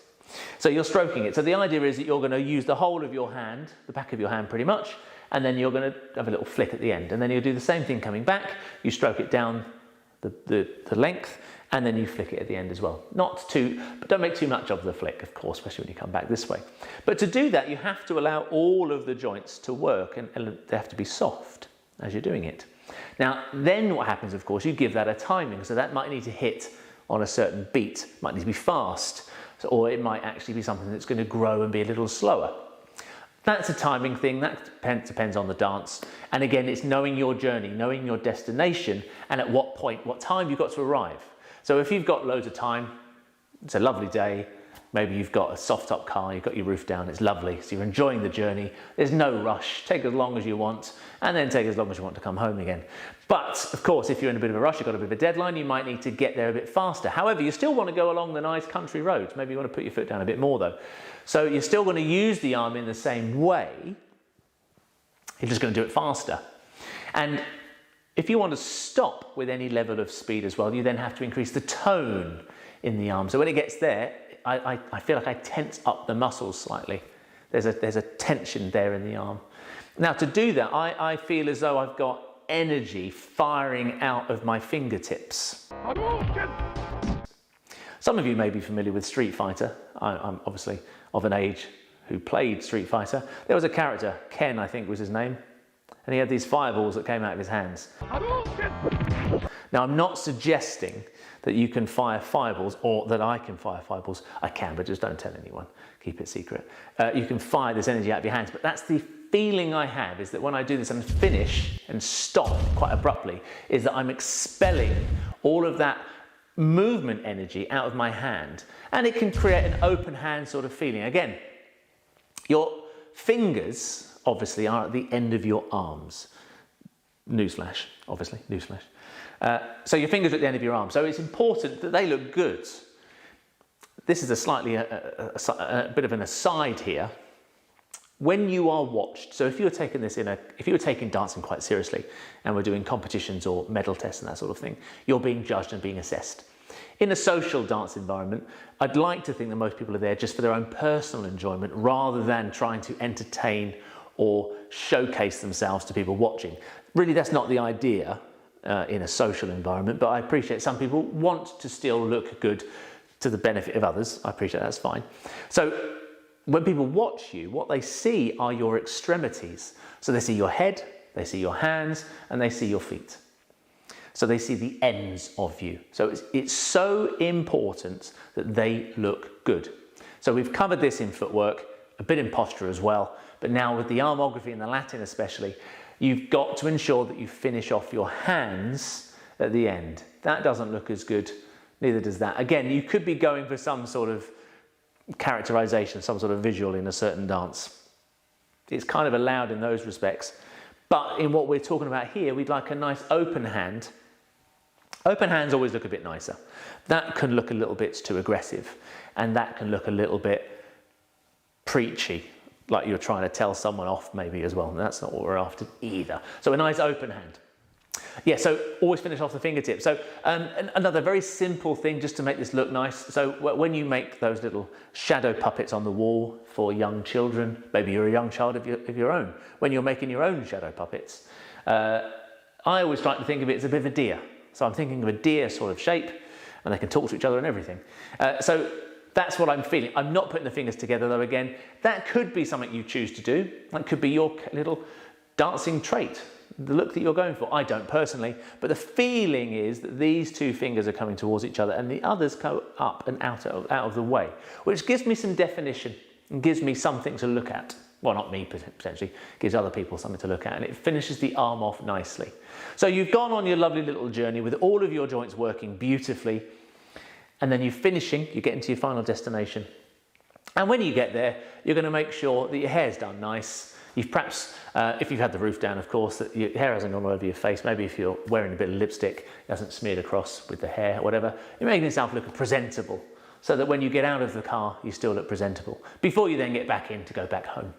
So you're stroking it. So the idea is that you're going to use the whole of your hand, the back of your hand pretty much, and then you're going to have a little flick at the end. And then you'll do the same thing coming back. You stroke it down the length, and then you flick it at the end as well. But don't make too much of the flick, of course, especially when you come back this way. But to do that, you have to allow all of the joints to work, and they have to be soft as you're doing it. Now, then what happens, of course, you give that a timing. So that might need to hit on a certain beat, might need to be fast, or it might actually be something that's going to grow and be a little slower. That's a timing thing, that depends on the dance. And again, it's knowing your journey, knowing your destination, and at what point, what time you've got to arrive. So if you've got loads of time, it's a lovely day, maybe you've got a soft top car, you've got your roof down, it's lovely, so you're enjoying the journey, there's no rush, take as long as you want, and then take as long as you want to come home again. But of course, if you're in a bit of a rush, you've got a bit of a deadline, you might need to get there a bit faster. However, you still want to go along the nice country roads, maybe you want to put your foot down a bit more though. So you're still going to use the arm in the same way, you're just going to do it faster. And if you want to stop with any level of speed as well, you then have to increase the tone in the arm. So when it gets there, I feel like I tense up the muscles slightly. There's a tension there in the arm. Now to do that, I feel as though I've got energy firing out of my fingertips. Some of you may be familiar with Street Fighter. I'm obviously of an age who played Street Fighter. There was a character, Ken I think was his name, and he had these fireballs that came out of his hands. Now I'm not suggesting that you can fire fireballs or that I can fire fireballs. I can, but just don't tell anyone. Keep it secret. You can fire this energy out of your hands, but that's the feeling I have, is that when I do this and finish and stop quite abruptly, is that I'm expelling all of that movement energy out of my hand, and it can create an open hand sort of feeling. Again, your fingers obviously are at the end of your arms. Newsflash, obviously, newsflash. So your fingers are at the end of your arm, so it's important that they look good. This is a bit of an aside here. When you are watched, so if you were taking dancing quite seriously and we're doing competitions or medal tests and that sort of thing, you're being judged and being assessed. In a social dance environment, I'd like to think that most people are there just for their own personal enjoyment rather than trying to entertain or showcase themselves to people watching. Really, that's not the idea in a social environment, but I appreciate some people want to still look good to the benefit of others. I appreciate that's fine. So when people watch you, what they see are your extremities. So they see your head, they see your hands, and they see your feet. So they see the ends of you. So it's so important that they look good. So we've covered this in footwork, a bit in posture as well, but now with the armography and the Latin especially, you've got to ensure that you finish off your hands at the end. That doesn't look as good, neither does that. Again, you could be going for some sort of characterization, some sort of visual in a certain dance. It's kind of allowed in those respects. But in what we're talking about here, we'd like a nice open hand. Open hands always look a bit nicer. That can look a little bit too aggressive, and that can look a little bit preachy, like you're trying to tell someone off maybe as well, and that's not what we're after either. So a nice open hand. Yeah, so always finish off the fingertips. So another very simple thing just to make this look nice. So when you make those little shadow puppets on the wall for young children, maybe you're a young child of your own, when you're making your own shadow puppets, I always like to think of it as a bit of a deer. So I'm thinking of a deer sort of shape, and they can talk to each other and everything. So that's what I'm feeling. I'm not putting the fingers together though again. That could be something you choose to do. That could be your little dancing trait, the look that you're going for. I don't personally, but the feeling is that these two fingers are coming towards each other and the others go up and out of the way, which gives me some definition and gives me something to look at. Well, not me potentially, gives other people something to look at, and it finishes the arm off nicely. So you've gone on your lovely little journey with all of your joints working beautifully, and then you're finishing, you're getting to your final destination. And when you get there, you're going to make sure that your hair's done nice. You've perhaps, if you've had the roof down, of course, that your hair hasn't gone all over your face. Maybe if you're wearing a bit of lipstick, it hasn't smeared across with the hair or whatever. You're making yourself look presentable, so that when you get out of the car, you still look presentable, before you then get back in to go back home.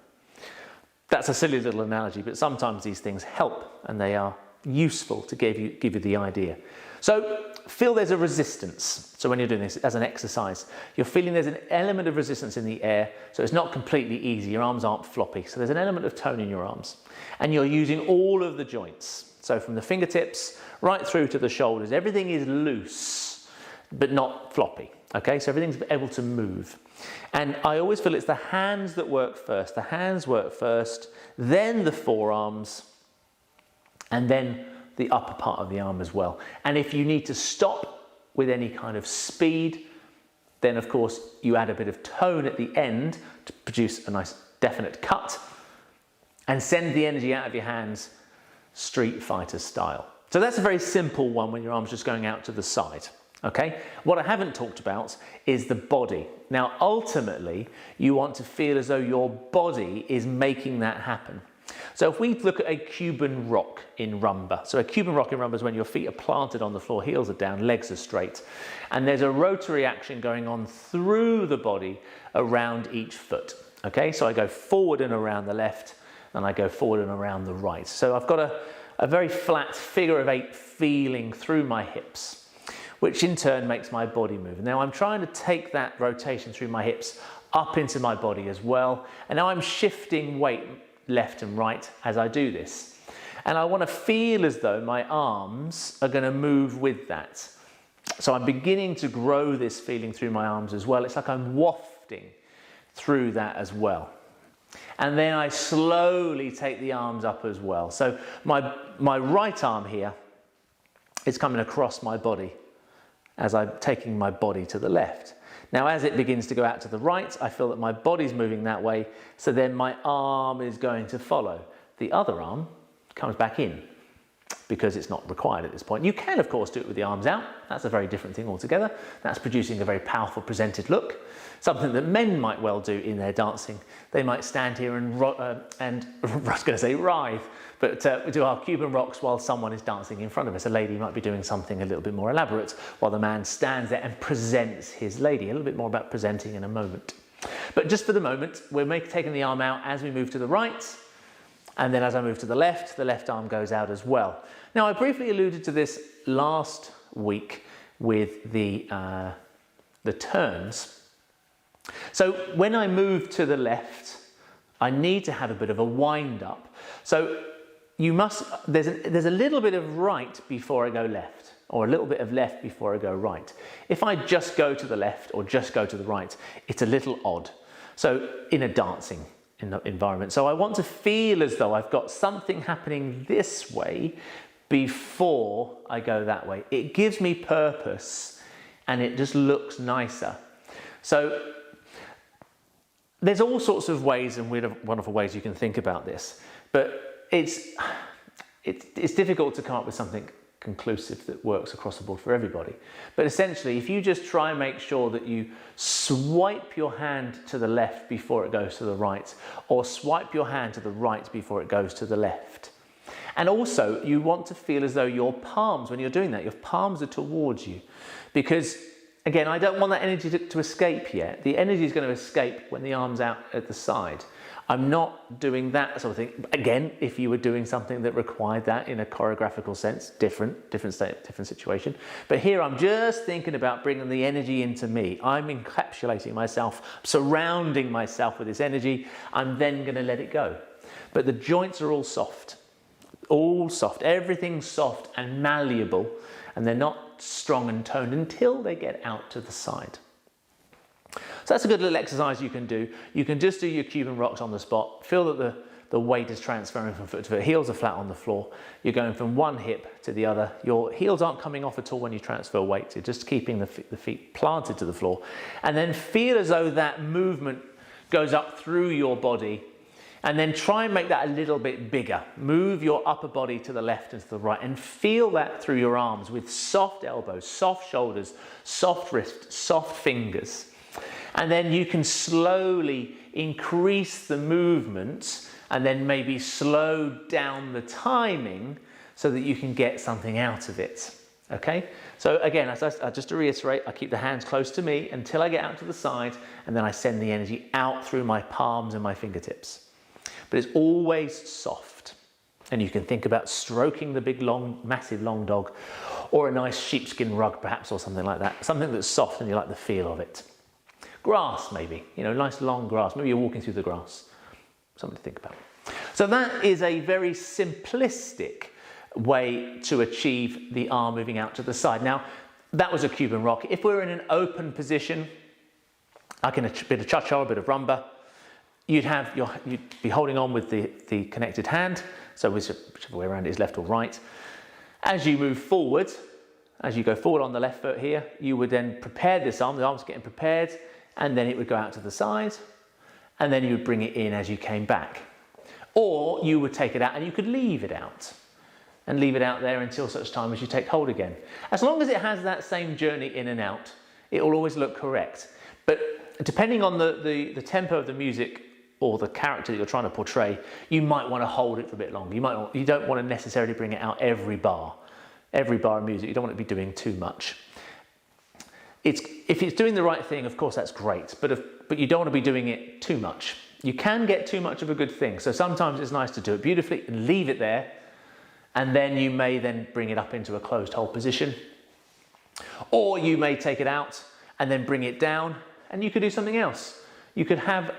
That's a silly little analogy, but sometimes these things help and they are useful to give you the idea. So feel there's a resistance. So when you're doing this as an exercise, you're feeling there's an element of resistance in the air, so it's not completely easy. Your arms aren't floppy, so there's an element of tone in your arms. And you're using all of the joints. So from the fingertips right through to the shoulders, everything is loose, but not floppy. Okay, so everything's able to move. And I always feel it's the hands that work first. The hands work first, then the forearms, and then the upper part of the arm as well. And if you need to stop with any kind of speed, then of course you add a bit of tone at the end to produce a nice definite cut and send the energy out of your hands Street Fighter style. So that's a very simple one when your arm's just going out to the side. Okay, what I haven't talked about is the body. Now, ultimately, you want to feel as though your body is making that happen. So if we look at a Cuban rock in rumba, so a Cuban rock in rumba is when your feet are planted on the floor, heels are down, legs are straight, and there's a rotary action going on through the body around each foot. Okay, so I go forward and around the left, and I go forward and around the right. So I've got a very flat figure of 8 feeling through my hips, which in turn makes my body move. Now I'm trying to take that rotation through my hips up into my body as well. And now I'm shifting weight left and right as I do this. And I want to feel as though my arms are going to move with that. So I'm beginning to grow this feeling through my arms as well. It's like I'm wafting through that as well. And then I slowly take the arms up as well. So my right arm here is coming across my body as I'm taking my body to the left. Now, as it begins to go out to the right, I feel that my body's moving that way, so then my arm is going to follow. The other arm comes back in because it's not required at this point. You can, of course, do it with the arms out. That's a very different thing altogether. That's producing a very powerful presented look, something that men might well do in their dancing. They might stand here and I was going to say writhe, but we do our Cuban rocks while someone is dancing in front of us. A lady might be doing something a little bit more elaborate while the man stands there and presents his lady. A little bit more about presenting in a moment. But just for the moment, we're taking the arm out as we move to the right, and then as I move to the left arm goes out as well. Now, I briefly alluded to this last week with the turns. So when I move to the left, I need to have a bit of a wind up. So there's a little bit of right before I go left, or a little bit of left before I go right. If I just go to the left or just go to the right, it's a little odd. So in a dancing environment. So I want to feel as though I've got something happening this way before I go that way. It gives me purpose and it just looks nicer. So there's all sorts of ways and wonderful ways you can think about this, but it's difficult to come up with something conclusive that works across the board for everybody. But essentially, if you just try and make sure that you swipe your hand to the left before it goes to the right, or swipe your hand to the right before it goes to the left. And also, you want to feel as though your palms, when you're doing that, your palms are towards you. Because, again, I don't want that energy to escape yet. The energy is going to escape when the arm's out at the side. I'm not doing that sort of thing. Again, if you were doing something that required that in a choreographical sense, different situation. But here I'm just thinking about bringing the energy into me. I'm encapsulating myself, surrounding myself with this energy. I'm then going to let it go. But the joints are all soft. All soft. Everything's soft and malleable. And they're not strong and toned until they get out to the side. So that's a good little exercise you can do. You can just do your Cuban rocks on the spot. Feel that the weight is transferring from foot to foot. Heels are flat on the floor. You're going from one hip to the other. Your heels aren't coming off at all when you transfer weight. You're just keeping the feet planted to the floor. And then feel as though that movement goes up through your body. And then try and make that a little bit bigger. Move your upper body to the left and to the right. And feel that through your arms with soft elbows, soft shoulders, soft wrists, soft fingers. And then you can slowly increase the movement and then maybe slow down the timing so that you can get something out of it. Okay? So again, just to reiterate, I keep the hands close to me until I get out to the side, and then I send the energy out through my palms and my fingertips. But it's always soft. And you can think about stroking the big, long, massive, long dog, or a nice sheepskin rug perhaps, or something like that. Something that's soft and you like the feel of it. Grass maybe, nice long grass. Maybe you're walking through the grass. Something to think about. So that is a very simplistic way to achieve the arm moving out to the side. Now, that was a Cuban rock. If we're in an open position, like in a bit of cha-cha, a bit of rumba, you'd be holding on with the connected hand, so whichever way around it is, left or right. As you move forward, as you go forward on the left foot here, you would then prepare this arm, the arm's getting prepared, and then it would go out to the side, and then you would bring it in as you came back. Or you would take it out and you could leave it out, and leave it out there until such time as you take hold again. As long as it has that same journey in and out, it will always look correct. But depending on the tempo of the music or the character that you're trying to portray, you might want to hold it for a bit longer. You don't want to necessarily bring it out every bar of music. You don't want to be doing too much. If it's doing the right thing, of course, that's great, but you don't want to be doing it too much. You can get too much of a good thing, so sometimes it's nice to do it beautifully and leave it there, and then you may then bring it up into a closed hold position, or you may take it out and then bring it down, and you could do something else. You could have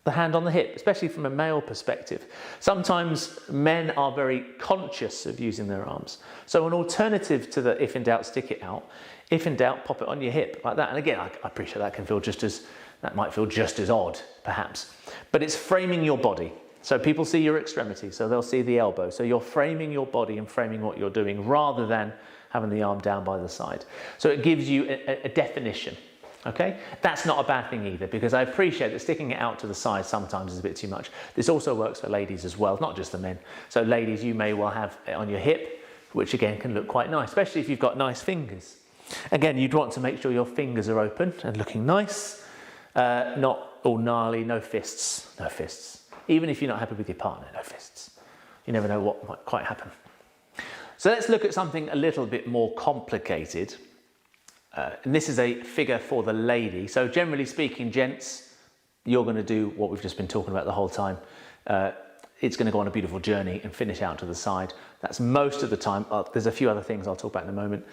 the hand on the hip, especially from a male perspective. Sometimes men are very conscious of using their arms. So an alternative to the if in doubt, stick it out. If in doubt, pop it on your hip like that. And again, I appreciate that might feel just as odd, perhaps. But it's framing your body. So people see your extremity, so they'll see the elbow. So you're framing your body and framing what you're doing rather than having the arm down by the side. So it gives you a definition. Okay, that's not a bad thing either, because I appreciate that sticking it out to the side sometimes is a bit too much. This also works for ladies as well, not just the men. So ladies, you may well have it on your hip, which again can look quite nice, especially if you've got nice fingers. Again, you'd want to make sure your fingers are open and looking nice, not all gnarly, no fists. Even if you're not happy with your partner, no fists. You never know what might quite happen. So let's look at something a little bit more complicated. And this is a figure for the lady. So generally speaking, gents, you're going to do what we've just been talking about the whole time. It's going to go on a beautiful journey and finish out to the side. That's most of the time. There's a few other things I'll talk about in a moment.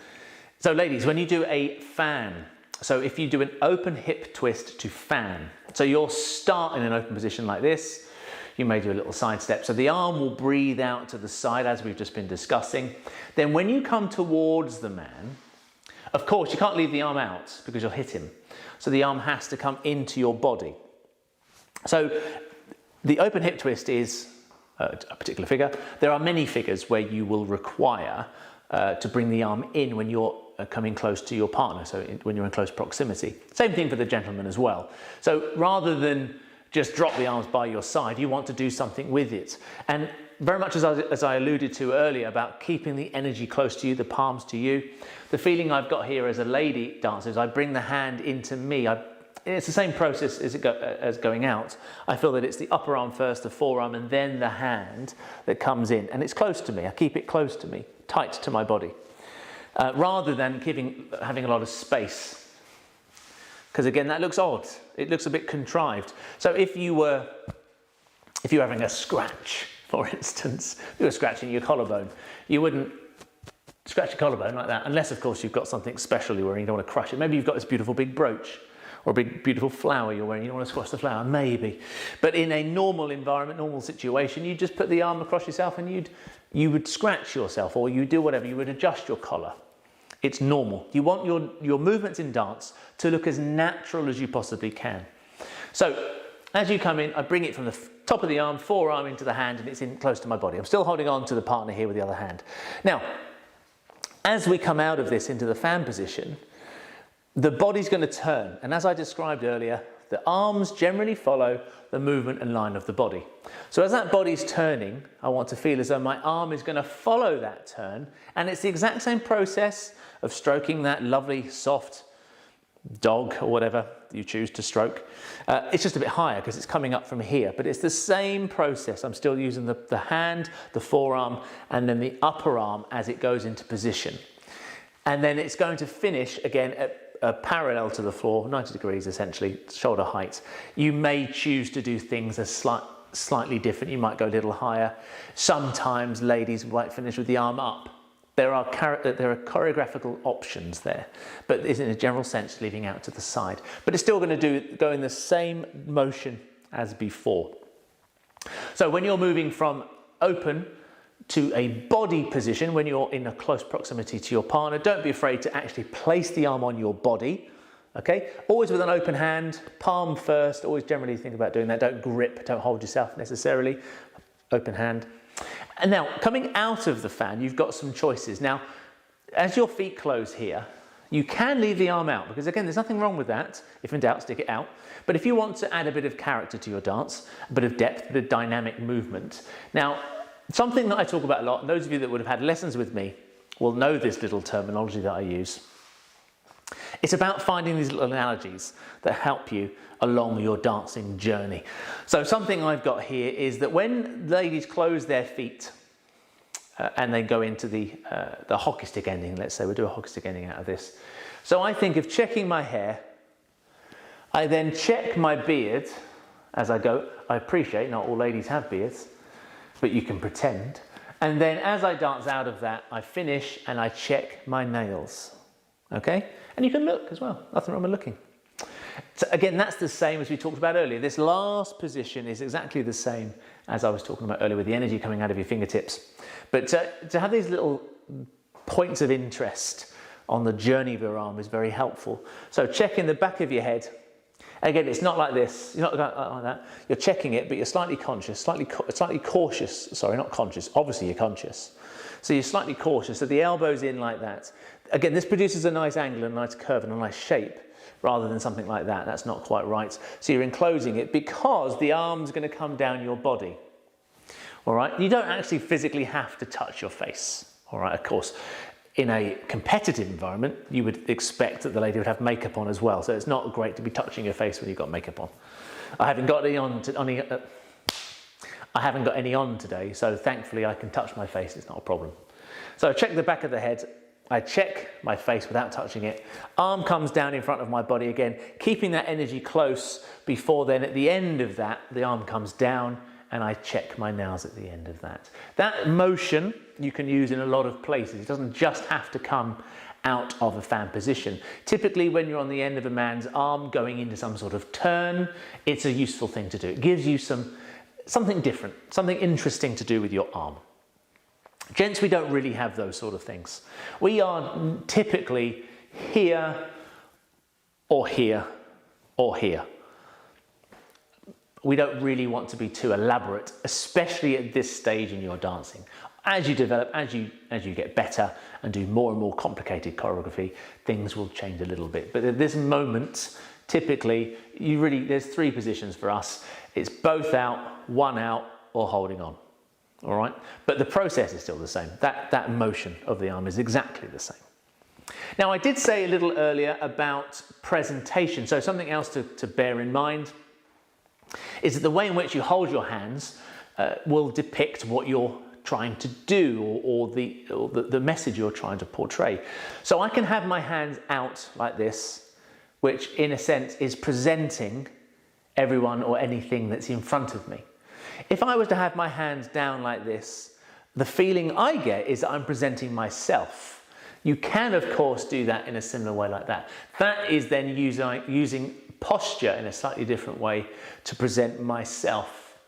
So ladies, when you do a fan, so if you do an open hip twist to fan, so you'll start in an open position like this, you may do a little side step. So the arm will breathe out to the side as we've just been discussing. Then when you come towards the man, of course, you can't leave the arm out because you'll hit him. So the arm has to come into your body. So the open hip twist is a particular figure. There are many figures where you will require to bring the arm in when you're coming close to your partner, so when you're in close proximity. Same thing for the gentleman as well. So rather than just drop the arms by your side, you want to do something with it. And very much as I alluded to earlier about keeping the energy close to you, the palms to you, the feeling I've got here as a lady dancer is I bring the hand into me. It's the same process as going out. I feel that it's the upper arm first, the forearm, and then the hand that comes in. And it's close to me. I keep it close to me, tight to my body, rather than having a lot of space. Because again, that looks odd. It looks a bit contrived. So if you were having a scratch, for instance, if you were scratching your collarbone, you wouldn't scratch your collarbone like that, unless of course you've got something special you're wearing, you don't want to crush it. Maybe you've got this beautiful big brooch or a big beautiful flower you're wearing, you don't want to squash the flower, maybe. But in a normal environment, normal situation, you just put the arm across yourself and you would scratch yourself, or you do whatever, you would adjust your collar. It's normal. You want your movements in dance to look as natural as you possibly can. So as you come in, I bring it from the top of the arm, forearm into the hand, and it's in close to my body. I'm still holding on to the partner here with the other hand. Now, as we come out of this into the fan position, the body's going to turn. And as I described earlier, the arms generally follow the movement and line of the body. So as that body's turning, I want to feel as though my arm is going to follow that turn. And it's the exact same process of stroking that lovely, soft dog or whatever you choose to stroke. It's just a bit higher because it's coming up from here, but it's the same process. I'm still using the hand, the forearm, and then the upper arm as it goes into position. And then it's going to finish again at parallel to the floor, 90 degrees essentially, shoulder height. You may choose to do things as slightly different. You might go a little higher. Sometimes ladies might finish with the arm up. There are choreographical options there, but is in a general sense leading out to the side. But it's still going to go in the same motion as before. So when you're moving from open to a body position, when you're in a close proximity to your partner, don't be afraid to actually place the arm on your body. Okay, always with an open hand, palm first. Always generally think about doing that. Don't grip, don't hold yourself necessarily. Open hand. And now, coming out of the fan, you've got some choices. Now, as your feet close here, you can leave the arm out, because again, there's nothing wrong with that. If in doubt, stick it out. But if you want to add a bit of character to your dance, a bit of depth, a bit of dynamic movement. Now, something that I talk about a lot, and those of you that would have had lessons with me will know this little terminology that I use. It's about finding these little analogies that help you along your dancing journey. So something I've got here is that when ladies close their feet and they go into the hockey stick ending, let's say, we'll do a hockey stick ending out of this. So I think of checking my hair. I then check my beard as I go. I appreciate not all ladies have beards, but you can pretend. And then as I dance out of that, I finish and I check my nails. Okay? And you can look as well. Nothing wrong with looking. So again, that's the same as we talked about earlier. This last position is exactly the same as I was talking about earlier with the energy coming out of your fingertips. But to have these little points of interest on the journey of your arm is very helpful. So check in the back of your head. Again, it's not like this. You're not like that. You're checking it, but you're slightly conscious, slightly cautious. Sorry, not conscious. Obviously, you're conscious. So you're slightly cautious. So the elbow's in like that. Again, this produces a nice angle, a nice curve, and a nice shape, rather than something like that. That's not quite right. So you're enclosing it because the arm's going to come down your body. All right. You don't actually physically have to touch your face. All right. Of course, in a competitive environment, you would expect that the lady would have makeup on as well. So it's not great to be touching your face when you've got makeup on. I haven't got any on today, so thankfully I can touch my face. It's not a problem. So check the back of the head. I check my face without touching it. Arm comes down in front of my body again, keeping that energy close before then at the end of that, the arm comes down and I check my nails at the end of that. That motion you can use in a lot of places. It doesn't just have to come out of a fan position. Typically when you're on the end of a man's arm going into some sort of turn, it's a useful thing to do. It gives you something different, something interesting to do with your arm. Gents, we don't really have those sort of things. We are typically here or here or here. We don't really want to be too elaborate, especially at this stage in your dancing. As you develop, as you get better and do more and more complicated choreography, things will change a little bit. But at this moment, typically, there's three positions for us. It's both out, one out, or holding on. all right? But the process is still the same. That motion of the arm is exactly the same. Now, I did say a little earlier about presentation. So something else to bear in mind is that the way in which you hold your hands will depict what you're trying to do or the message you're trying to portray. So I can have my hands out like this, which in a sense is presenting everyone or anything that's in front of me. If I was to have my hands down like this, the feeling I get is that I'm presenting myself. You can, of course, do that in a similar way like that. That is then using posture in a slightly different way to present myself.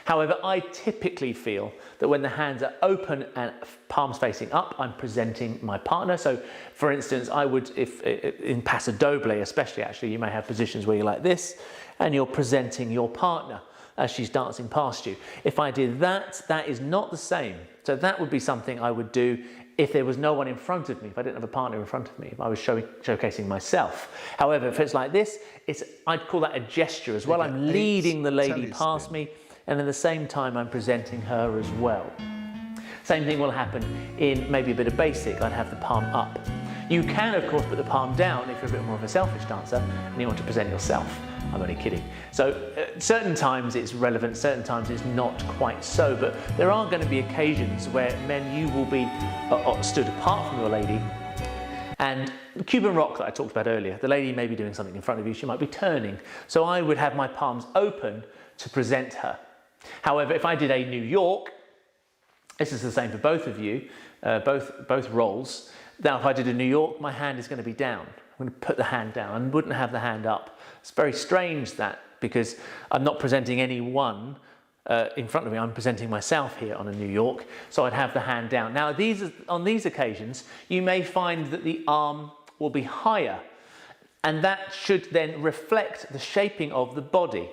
However, I typically feel that when the hands are open and palms facing up, I'm presenting my partner. So, for instance, I would, if in paso doble especially, actually, you may have positions where you're like this, and you're presenting your partner as she's dancing past you. If I did that, that is not the same. So that would be something I would do if there was no one in front of me, if I didn't have a partner in front of me, if I was showcasing myself. However, if it's like this, I'd call that a gesture as well. I'm leading the lady past me, and at the same time, I'm presenting her as well. Same thing will happen in maybe a bit of basic. I'd have the palm up. You can, of course, put the palm down if you're a bit more of a selfish dancer and you want to present yourself. I'm only kidding. So certain times it's relevant, certain times it's not quite so, but there are going to be occasions where men, you will be stood apart from your lady, and the Cuban rock that I talked about earlier, the lady may be doing something in front of you, she might be turning. So I would have my palms open to present her. However, if I did a New York, this is the same for both of you, both roles. Now, if I did a New York, my hand is going to be down. I'm going to put the hand down. I wouldn't have the hand up. It's very strange that, because I'm not presenting anyone in front of me. I'm presenting myself here on a New York, so I'd have the hand down. Now, on these occasions, you may find that the arm will be higher, and that should then reflect the shaping of the body.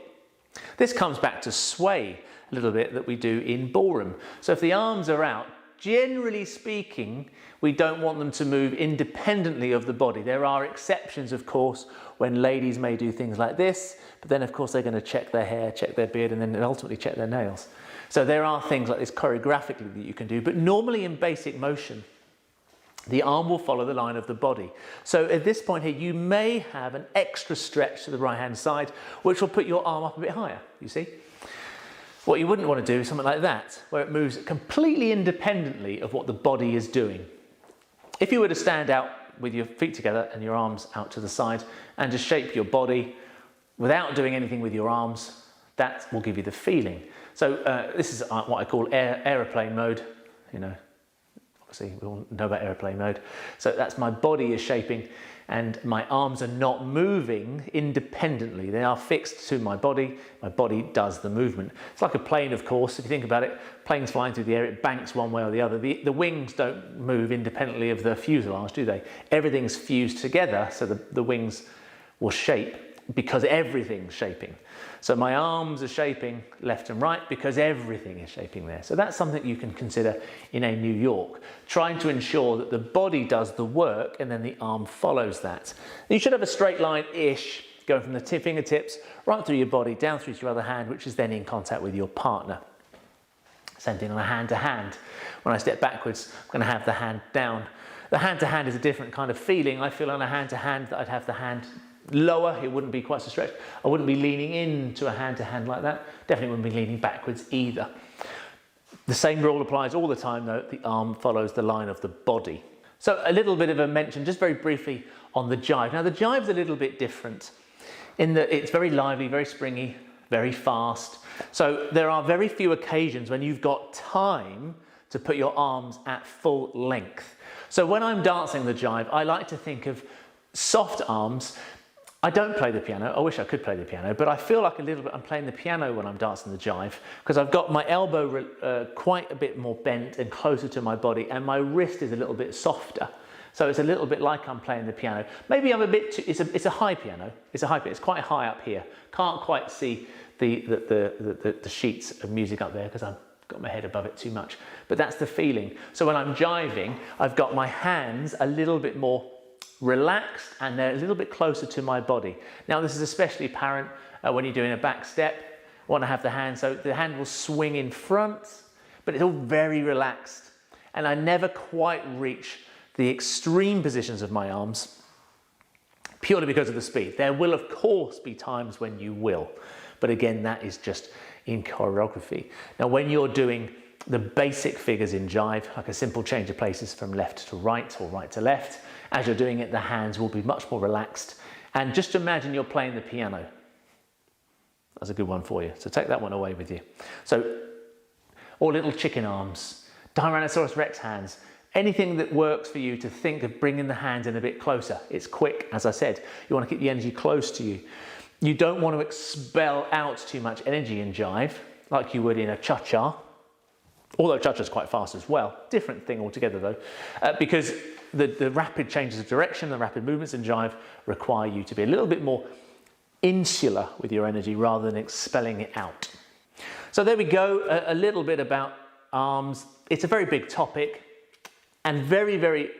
This comes back to sway a little bit that we do in ballroom. So if the arms are out, generally speaking, we don't want them to move independently of the body. There are exceptions, of course, when ladies may do things like this, but then of course they're going to check their hair, check their beard, and then ultimately check their nails. So there are things like this choreographically that you can do, but normally in basic motion, the arm will follow the line of the body. So at this point here, you may have an extra stretch to the right-hand side, which will put your arm up a bit higher, you see? What you wouldn't want to do is something like that, where it moves completely independently of what the body is doing. If you were to stand out with your feet together and your arms out to the side and just shape your body without doing anything with your arms, that will give you the feeling. So this is what I call aeroplane mode, you know. Obviously, we all know about airplane mode. So that's my body is shaping and my arms are not moving independently. They are fixed to my body does the movement. It's like a plane, of course. If you think about it, planes flying through the air, it banks one way or the other. The wings don't move independently of the fuselage, do they? Everything's fused together, so the wings will shape because everything's shaping. So my arms are shaping left and right because everything is shaping there. So that's something you can consider in a New York, trying to ensure that the body does the work and then the arm follows that. You should have a straight line-ish going from the fingertips right through your body, down through your other hand, which is then in contact with your partner. Same thing on a hand-to-hand. When I step backwards, I'm going to have the hand down. The hand-to-hand is a different kind of feeling. I feel on a hand-to-hand that I'd have the hand lower, it wouldn't be quite so stretched. I wouldn't be leaning into a hand-to-hand like that. Definitely wouldn't be leaning backwards either. The same rule applies all the time though, the arm follows the line of the body. So a little bit of a mention, just very briefly, on the jive. Now the jive's a little bit different in that it's very lively, very springy, very fast. So there are very few occasions when you've got time to put your arms at full length. So when I'm dancing the jive, I like to think of soft arms. I don't play the piano. I wish I could play the piano, but I feel like a little bit I'm playing the piano when I'm dancing the jive because I've got my elbow quite a bit more bent and closer to my body, and my wrist is a little bit softer. So it's a little bit like I'm playing the piano. Maybe I'm a bit too, it's a high piano. It's a high piano. It's quite high up here. Can't quite see the sheets of music up there because I've got my head above it too much. But that's the feeling. So when I'm jiving, I've got my hands a little bit more relaxed and they're a little bit closer to my body. Now this is especially apparent when you're doing a back step. I want to have the hand, so the hand will swing in front, but it's all very relaxed. And I never quite reach the extreme positions of my arms purely because of the speed. There will, of course, be times when you will, but again, that is just in choreography. Now, when you're doing the basic figures in jive, like a simple change of places from left to right or right to left, as you're doing it, the hands will be much more relaxed. And just imagine you're playing the piano. That's a good one for you. So take that one away with you. So, or little chicken arms, Tyrannosaurus Rex hands, anything that works for you to think of bringing the hands in a bit closer. It's quick, as I said. You want to keep the energy close to you. You don't want to expel out too much energy in jive, like you would in a cha-cha. Although cha-cha is quite fast as well. Different thing altogether though, because the rapid changes of direction, the rapid movements in jive require you to be a little bit more insular with your energy rather than expelling it out. So there we go, a little bit about arms. It's a very big topic and very, very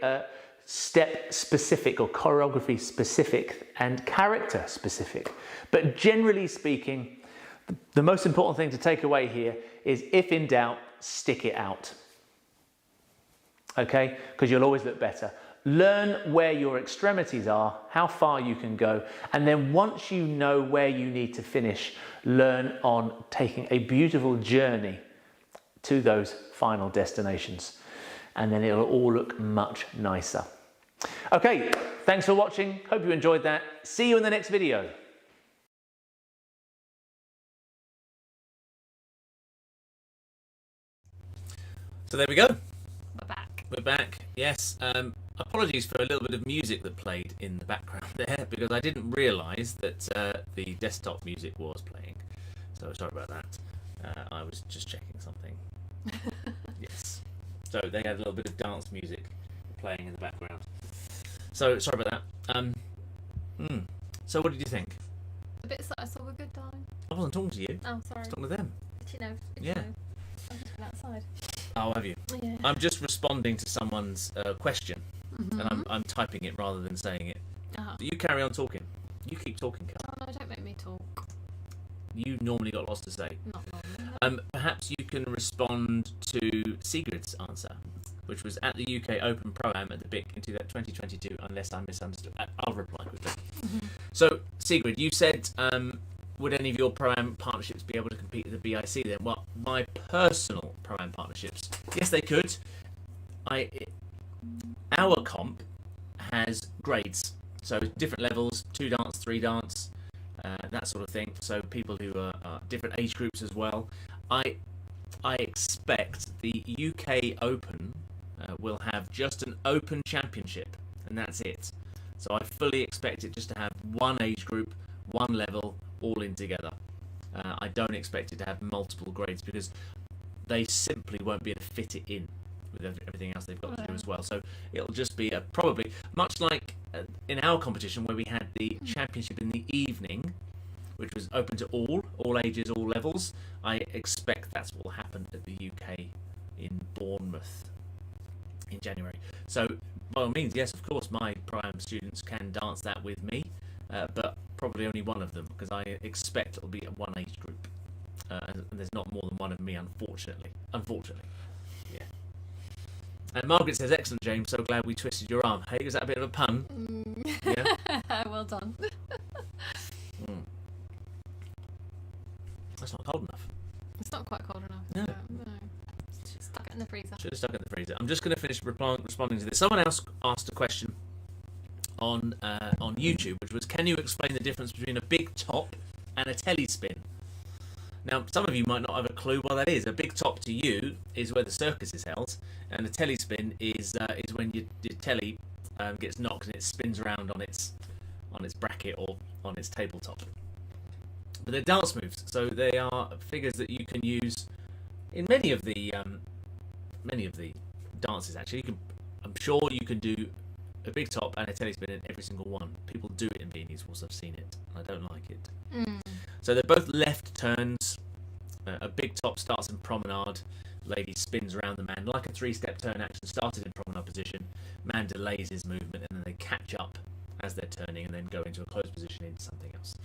step specific or choreography specific and character specific. But generally speaking, the most important thing to take away here is, if in doubt, stick it out. Okay? Because you'll always look better. Learn where your extremities are, how far you can go, and then once you know where you need to finish, learn on taking a beautiful journey to those final destinations. And then it'll all look much nicer. Okay, thanks for watching. Hope you enjoyed that. See you in the next video. So there we go. We're back. We're back. Yes. Apologies for a little bit of music that played in the background there, because I didn't realise that the desktop music was playing. So sorry about that. I was just checking something. Yes. So they had a little bit of dance music playing in the background. So sorry about that. So what did you think? The bits that I saw were good, darling. I wasn't talking to you. Oh, I sorry. was talking to them. Did you know? Did Yeah. You know? I've just been outside. Oh, have you? Yeah. I'm just responding to someone's question, Mm-hmm. and I'm typing it rather than saying it. Uh-huh. You carry on talking. You keep talking, Carl. Oh no, don't make me talk. You normally got lots to say. Not long. Perhaps you can respond to Sigrid's answer, which was at the UK Open Pro-Am at the BIC in 2022, unless I misunderstood. I'll reply quickly. Mm-hmm. So, Sigrid, you said, would any of your Pro-Am partnerships be able to compete at the BIC then? Well, my personal Pro-Am partnerships, yes, they could. Our comp has grades, so different levels, 2 dance, 3 dance, that sort of thing. So people who are different age groups as well. I expect the UK Open will have just an Open Championship, and that's it. So I fully expect it just to have one age group, one level, all in together. I don't expect it to have multiple grades, because they simply won't be able to fit it in with everything else they've got to do as well. So it'll just be probably much like in our competition, where we had the championship in the evening, which was open to all ages, all levels. I expect that's what will happen at the UK in Bournemouth in January. So by all means, yes, of course, my Pro-Am students can dance that with me, but probably only one of them, because I expect it'll be at one age group, and there's not more than one of me, unfortunately. Yeah. And Margaret says, excellent, James, so glad we twisted your arm. Hey, was that a bit of a pun? Yeah. Well done. That's not cold enough. It's not quite cold enough. No. No. Just stuck it in the freezer. Should have stuck it in the freezer. I'm just going to finish responding to this. Someone else asked a question on YouTube, which was, can you explain the difference between a big top and a telly spin? Now, some of you might not have a clue what that is. A big top to you is where the circus is held, and a telly spin is when your telly gets knocked and it spins around on its bracket or on its tabletop. But they're dance moves, so they are figures that you can use in many of the dances. Actually, I'm sure you can do a big top and a telly spin in every single one. People do it in beanies walls. I've seen it, and I don't like it. So they're both left turns. A big top starts in promenade. Lady spins around the man like a 3-step turn action. Started in promenade position. Man delays his movement, and then they catch up as they're turning and then go into a closed position into something else.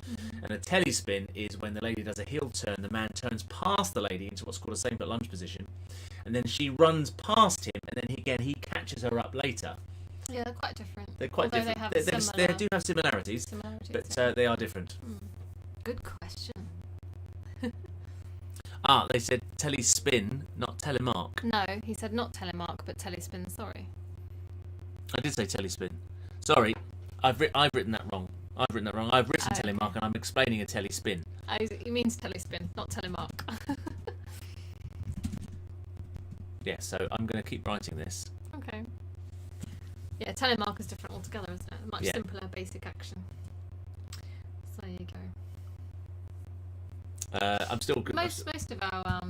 And a telly spin is when the lady does a heel turn. The man turns past the lady into what's called a same but lunge position, and then she runs past him, and then he catches her up later. Yeah, they're quite different. They're quite Although different. They, have They do have similarities, but yeah. they are different. Good question. They said telespin, not telemark. No, he said not telemark, but telespin. Sorry. I did say telespin. Sorry, I've written that wrong. I've written telemark, and I'm explaining a telespin. He means telespin, not telemark. Yeah, so I'm going to keep writing this. Okay. Yeah, telemark is different altogether, isn't it? Much simpler, basic action. So there you go. I'm still good. Most of our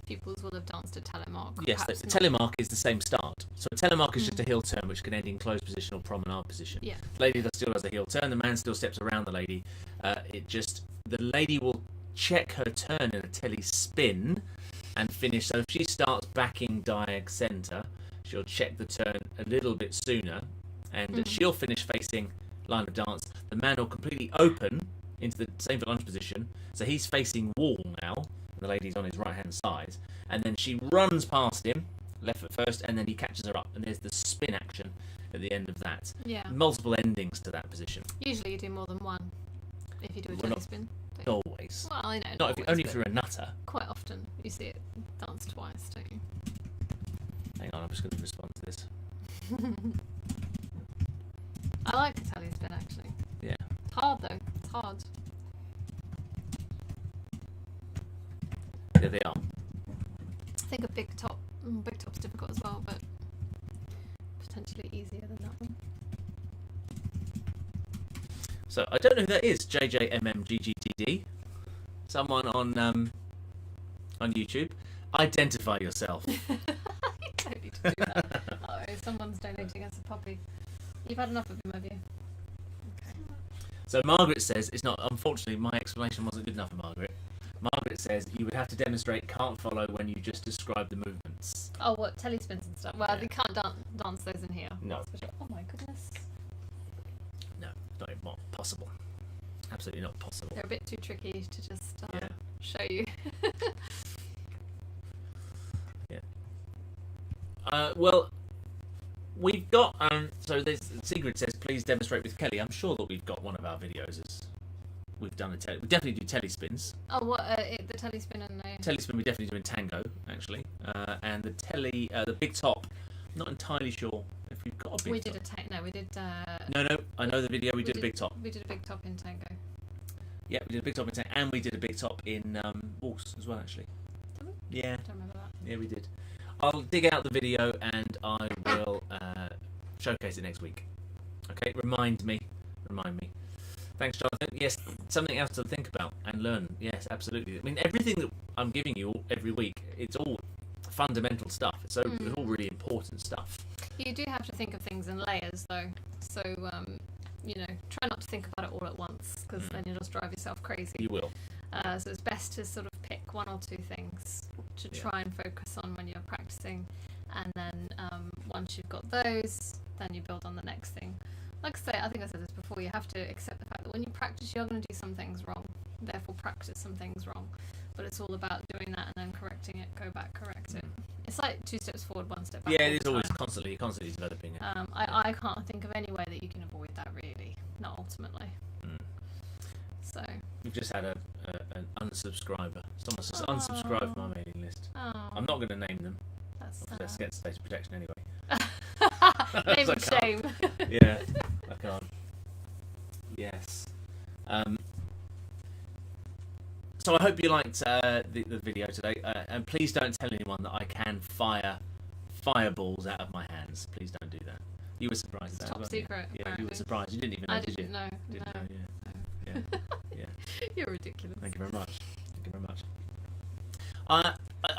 pupils will have danced a telemark. Yes, the telemark is the same start. So a telemark is just a heel turn, which can end in closed position or promenade position. Yeah. The lady that still does a heel turn. The man still steps around the lady. The lady will check her turn in a telespin and finish. So if she starts backing diag centre, she'll check the turn a little bit sooner, and she'll finish facing line of dance. The man will completely open into the same for lunge position, so he's facing wall now, and the lady's on his right hand side, and then she runs past him, left foot first, and then he catches her up, and there's the spin action at the end of that. Yeah. Multiple endings to that position. Usually you do more than one if you do a telespin. Not always. Well, I know. Not only if you're a nutter. Quite often you see it danced twice, don't you? Hang on, I'm just going to respond to this. I like the telespin actually. Yeah. It's hard though. It's hard. There they are. I think a big top's difficult as well, but potentially easier than that one. So I don't know who that is. JJMMGGTD. Someone on YouTube. Identify yourself. You don't need to do that. Oh, someone's donating us a puppy. You've had enough of him, have you? Okay. So Margaret says it's not. Unfortunately, my explanation wasn't good enough for Margaret. Margaret says you would have to demonstrate can't follow when you just describe the movements. Oh, what telespins and stuff? Well, Yeah. they can't dance those in here. No. That's for sure. Oh my goodness. No, not possible. Absolutely not possible. They're a bit too tricky to just Yeah. show you. Well, we've got. So Sigrid says, please demonstrate with Kelly. I'm sure that we've got one of our videos as we've done we definitely do telespins. Oh, what the telespin and the Telespin we definitely do in tango, actually. And the big top. Not entirely sure if we've got a big. we top. did a tango. No, we did. No. I know the video. We did a big top. We did a big top in tango. Yeah, we did a big top in tango, and we did a big top in waltz as well, actually. Did we? Yeah. I don't remember that. Yeah, we did. I'll dig out the video and I will showcase it next week. Okay, remind me. Thanks, Jonathan. Yes, something else to think about and learn. Yes, absolutely. I mean, everything that I'm giving you every week, it's all fundamental stuff. It's all really important stuff. You do have to think of things in layers, though. So, try not to think about it all at once, because then you'll just drive yourself crazy. You will. So it's best to sort of pick one or two things to try and focus on when you're practicing, and then once you've got those, then you build on the next thing. Like I say, I think I said this before, you have to accept the fact that when you practice, you're going to do some things wrong, therefore practice some things wrong. But it's all about doing that and then correcting it, go back, correct it. It's like 2 steps forward, 1 step back. Yeah, all it is the always time. constantly developing it. I can't think of any way that you can avoid that, really. Not ultimately. So. We've just had an unsubscriber. Someone says unsubscribe from my mailing list. I'm not going to name them. Let's get data protection anyway. Name and shame. Yeah, I can't. Yes. So I hope you liked the video today, and please don't tell anyone that I can fire fireballs out of my hands. Please don't do that. You were surprised at that, Top weren't you? secret. Yeah, apparently. you were surprised. You didn't even know, I did you? didn't know. Didn't No. know, yeah. Yeah. You're ridiculous. Thank you very much. I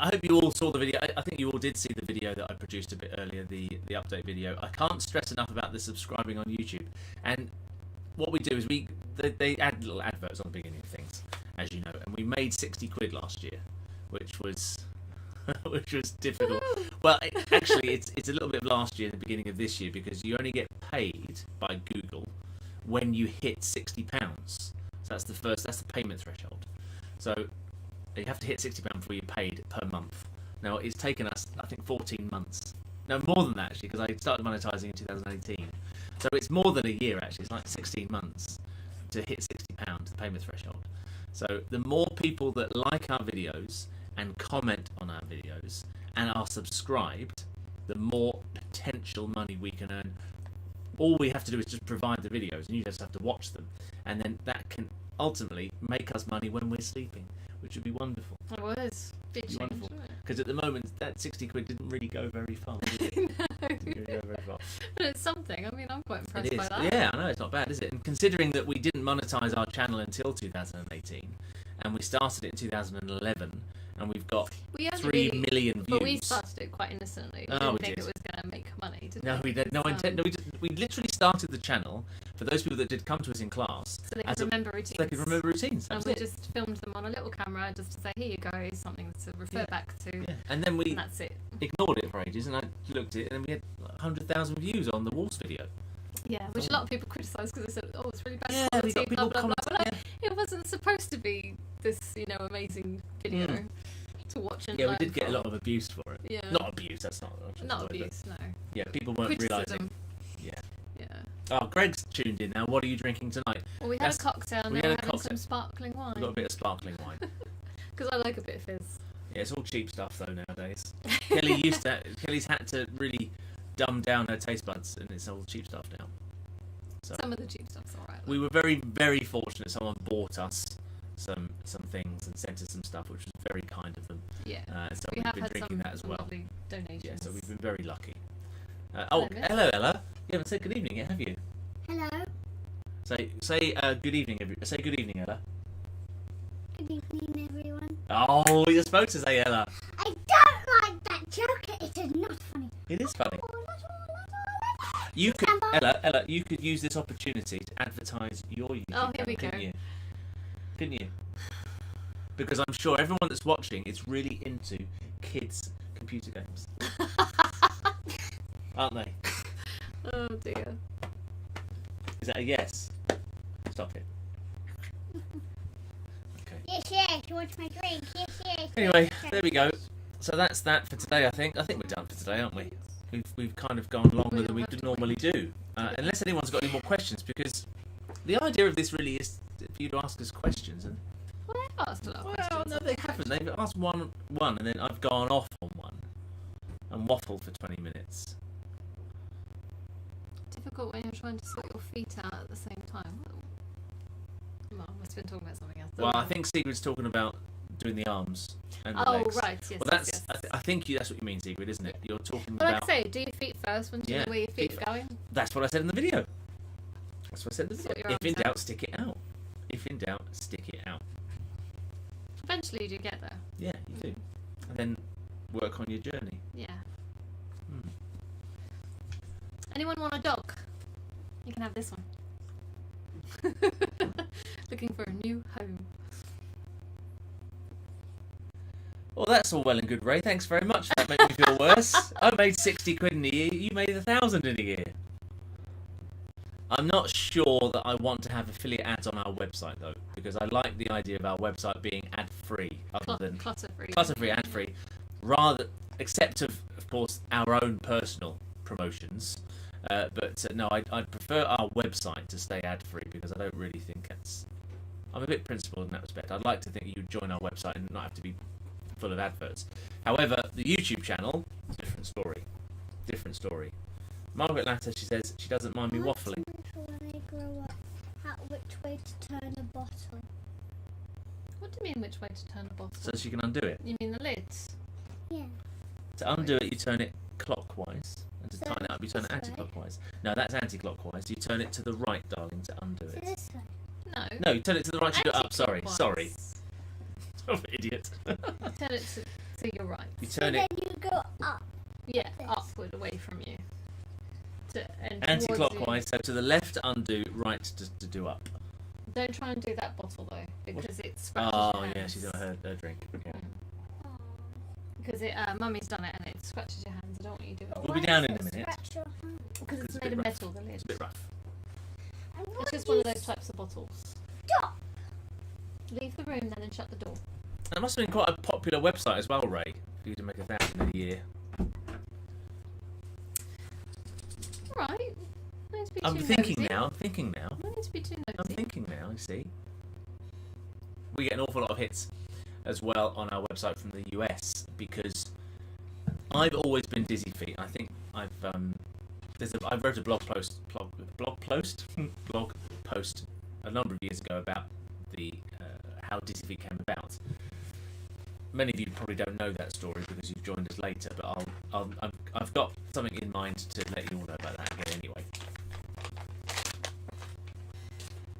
hope you all saw the video. I think you all did see the video that I produced a bit earlier, the update video. I can't stress enough about the subscribing on YouTube. And what we do is they add little adverts on the beginning of things, as you know. And we made 60 quid last year, which was difficult. Well, actually, it's a little bit of last year and the beginning of this year, because you only get paid by Google when you hit £60. So that's the payment threshold. So you have to hit £60 before you're paid per month. Now, it's taken us, I think, 14 months. No, more than that, actually, because I started monetizing in 2018. So it's more than a year, actually. It's like 16 months to hit £60, the payment threshold. So the more people that like our videos and comment on our videos and are subscribed, the more potential money we can earn. All we have to do is just provide the videos, and you just have to watch them. And then that can ultimately make us money when we're sleeping, which would be wonderful. It was. Wonderful. Because at the moment, that 60 quid didn't really go very far, did it? No. Didn't really go very far. But it's something. I mean, I'm quite impressed It is. by that. Yeah, I know, it's not bad, is it? And considering that we didn't monetize our channel until 2018, and we started it in 2011, and we've got We only 3 really- million views. But we started it quite innocently. We Oh, didn't we think did. it was going to make money, did No, we did. No intent. No, we literally started the channel for those people that did come to us in class, So they as could a- remember routines. so they could remember routines. That And was we it. just filmed them on a little camera just to say, here you go, something to refer Yeah. back to. Yeah. And then we And that's it. ignored it for ages, and I looked at it, and we had 100,000 views on the Walls video. Yeah, which a lot of people criticised because they said, oh, it's really bad Yeah, quality, we got people blah, blah, blah. commenting. But it wasn't supposed to be this, amazing video to watch and Yeah, we learn did get a from. lot of abuse for it. Yeah. Not abuse. That's not. Not the word, abuse, no. but yeah, people weren't realising. Criticism. Yeah. Yeah. Oh, Greg's tuned in now. What are you drinking tonight? Well, we had That's- a cocktail and we now had we're a having cocktail. some sparkling We've got a wine. bit of sparkling wine. Because I like a bit of fizz. Yeah, it's all cheap stuff though nowadays. Kelly's had to really dumb down her taste buds, and it's all cheap stuff now. So Some of the cheap stuff's alright. we were very, very fortunate. Someone bought us some things and sent us some stuff, which was very kind of them. Yeah. So We we've have been had drinking some that as well. lovely donations. Yeah, so we've been very lucky. Hello, miss. Hello, Ella. You haven't said good evening yet, have you? Hello. Say good evening, say good evening, Ella. Good evening, everyone. Oh, you're supposed to say Ella. I don't like that joke. It is not funny. It is funny. Oh, not all. You could, Stand by. Ella, you could use this opportunity to advertise your YouTube Oh, here we channel, couldn't go. you? Couldn't you? Because I'm sure everyone that's watching is really into kids' computer games. Aren't they? Oh dear. Is that a yes? Stop it. Okay. Yes, yes. You want my drink? Yes, yes. Anyway, yes. there we go. So that's that for today, I think. I think we're done for today, aren't we? We've kind of gone longer than we have to normally do. Unless anyone's got any more questions, because the idea of this really is for you to ask us questions. And Well, they've asked a lot of well, questions. no, they haven't. They've asked one, and then I've gone off on one and waffled for 20 minutes. Difficult when you're trying to sort your feet out at the same time. Well, I must have been talking about something else. Well, I think Sigrid's talking about doing the arms and the Oh, legs. right, yes. Well, that's. yes. I think that's what you mean, Sigrid, isn't it? You're talking Well, about. like I say, do your feet first when you Yeah, know where your feet feet are going. That's what I said in the video. That's what I said in the Sort video. your If in arms out. doubt, stick it out. If in doubt, stick it out. Eventually you do get there. Yeah, you do. And then work on your journey. Yeah. Hmm. Anyone want a dog? You can have this one. Looking for a new home. Well, that's all well and good, Ray. Thanks very much. That made me feel worse. I made 60 quid in a year. You made 1,000 in a year. I'm not sure that I want to have affiliate ads on our website, though, because I like the idea of our website being ad-free, other than Clutter-free. clutter-free, ad-free, rather, except of course, our own personal promotions. No, I'd prefer our website to stay ad-free because I don't really think I'm a bit principled in that respect. I'd like to think you'd join our website and not have to be full of adverts. However, the YouTube channel, different story. Different story. Margaret Latter, she says she doesn't mind me I want waffling. to know when I grow up which way to turn a bottle. What do you mean which way to turn a bottle? So she can undo it. You mean the lid? Yeah. To undo it, you turn it clockwise. And to So tighten it up, you turn it this way? anti-clockwise. No, that's anti-clockwise. You turn it to the right, darling, to undo So it. this way. No. No, you turn it to the right to do it up. Sorry. Anti-clockwise. I'm an idiot. You turn it to your right. You So turn then it you go up. Yeah, This. upward away from you. And towards anti-clockwise, so to the left undo, right to do up. you. Don't try and do that bottle though, because it scratches Oh your hands. yeah, she's got her drink. Yeah. Oh. Because Mummy's done it and it scratches your hands. I don't want you doing it. We'll be Why down does in a it minute. scratch your hand? Because It's it's a made bit of rough. metal, the lid. It's a bit rough. And It's what just do one you of those types of bottles. stop? Leave the room then and shut the door. That must have been quite a popular website as well, Ray. you to make 1,000 a year. Right. No need to be I'm too thinking nosy. now. I'm thinking now. No need to be too I'm nosy. thinking now. You see, we get an awful lot of hits as well on our website from the US because I've always been Dizzy Feet. I think I wrote a blog post a number of years ago about the how Dizzy Feet came about. Many of you probably don't know that story because you've joined us later, but I've got something in mind to let you all know about that again anyway.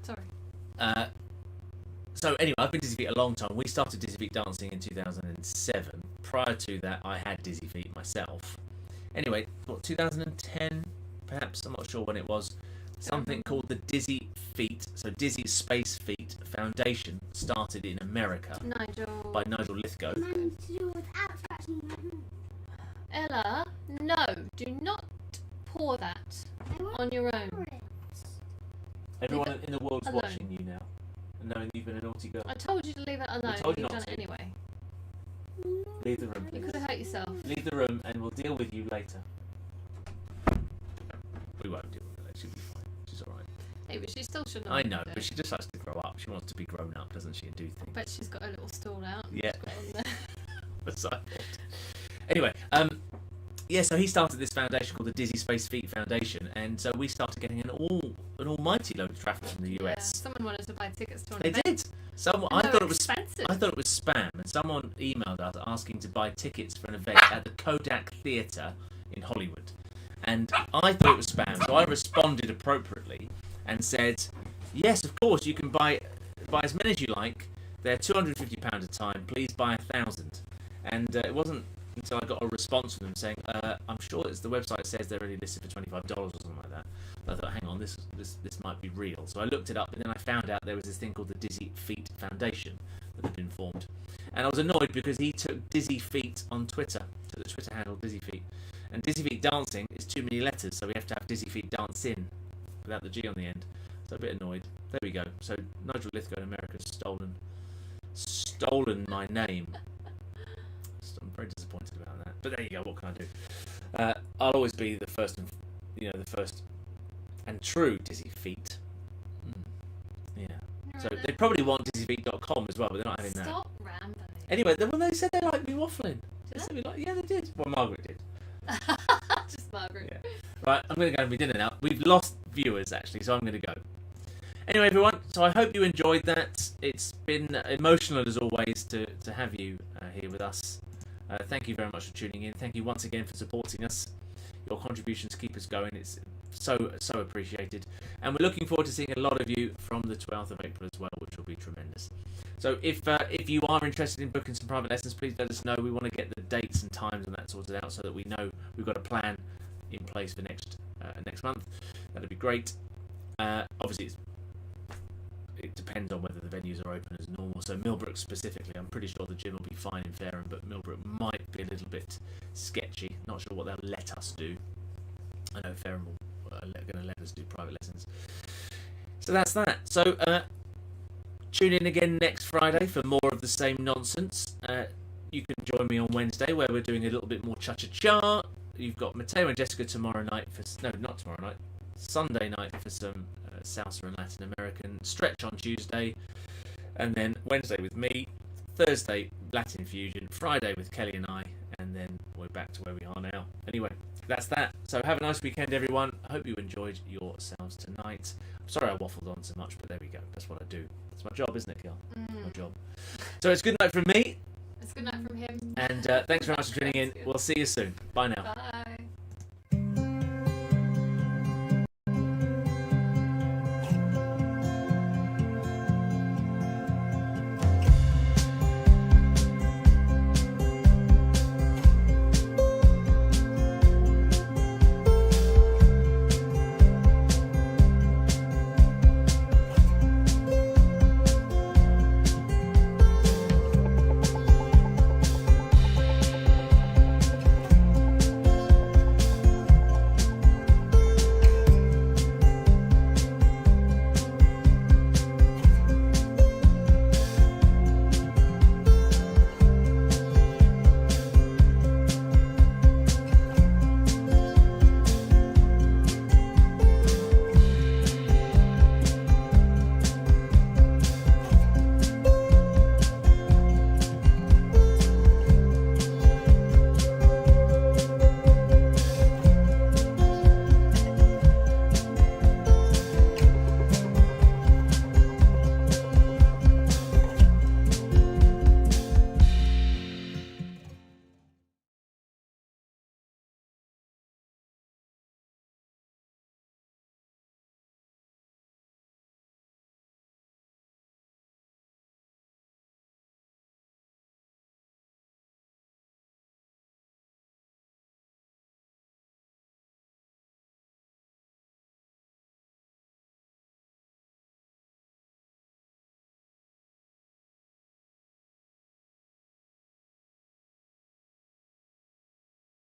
Sorry. So anyway, I've been Dizzy Feet a long time. We started Dizzy Feet Dancing in 2007. Prior to that, I had Dizzy Feet myself. Anyway, 2010, perhaps, I'm not sure when it was, something called the Dizzy Feet, so Dizzy Space Feet Foundation started in America Nigel. by Nigel Lithgow. Nothing to do with abstraction. Ella, no, do not pour that I want on your own. it. Everyone in the world's alone. watching you now, and knowing you've been a naughty girl. I told you to leave it alone. told you You've not done it to. anyway. Leave the room, You please. could have hurt yourself. Leave the room, and we'll deal with you later. We won't deal with her. She'll be fine. She's all right. Hey, but she still shouldn't. I have know, done but it. she just likes to grow up. She wants to be grown up, doesn't she, and do things. Bet she's got a little stall out. Yeah. She's got on there. Aside. Anyway, yeah, so he started this foundation called the Dizzy Space Feet Foundation, and so we started getting an almighty load of traffic from the Yeah, US. someone wanted to buy tickets to an They event. did. Someone, And I they thought were it was expensive. I thought it was spam, and someone emailed us asking to buy tickets for an event at the Kodak Theatre in Hollywood, and I thought it was spam, so I responded appropriately and said, "Yes, of course, you can buy as many as you like. They're £250 a time. Please buy 1,000." And it wasn't until I got a response from them saying, "I'm sure it's the website says they're already listed for $25 or something like that." And I thought, hang on, this might be real. So I looked it up, and then I found out there was this thing called the Dizzy Feet Foundation that had been formed. And I was annoyed because he took Dizzy Feet on Twitter, to the Twitter handle Dizzy Feet. And Dizzy Feet Dancing is too many letters, so we have to have Dizzy Feet Dancing without the G on the end. So a bit annoyed. There we go. So Nigel Lithgow in America has stolen my name. I'm very disappointed about that. But there you go. What can I do? I'll always be the first and true Dizzy Feet. Yeah. So they probably want dizzyfeet.com as well, but they're not having that. Stop rambling. Anyway, they said they liked me waffling. Did Said we like, yeah, they did. Well, Margaret did. Just Margaret. Yeah. Right, I'm going to go and have my dinner now. We've lost viewers, actually, so I'm going to go. Anyway, everyone, so I hope you enjoyed that. It's been emotional, as always, to have you here with us. Thank you very much for tuning in. Thank you once again for supporting us. Your contributions keep us going. It's so appreciated. And we're looking forward to seeing a lot of you from the 12th of April as well, which will be tremendous. So if you are interested in booking some private lessons, please let us know. We want to get the dates and times and that sorted out so that we know we've got a plan in place for next month. That'd be great. Obviously, it depends on whether the venues are open as normal. So Millbrook specifically, I'm pretty sure the gym will be fine in Fareham, but Millbrook might be a little bit sketchy. Not sure what they'll let us do. I know Fareham are going to let us do private lessons. So that's that. So tune in again next Friday for more of the same nonsense. You can join me on Wednesday where we're doing a little bit more cha-cha-cha. You've got Matteo and Jessica tomorrow night not tomorrow night, Sunday night for some salsa and Latin American. Stretch on Tuesday, and then Wednesday with me, Thursday Latin Fusion, Friday with Kelly and I, and then we're back to where we are now. Anyway, that's that. So have a nice weekend, everyone. I hope you enjoyed yourselves tonight. I'm sorry I waffled on so much, but there we go. That's what I do. It's my job, isn't it, Kel? My job. So it's good night from me, It's good night from him. and thanks very much for tuning in. We'll see you soon. Bye now. Bye.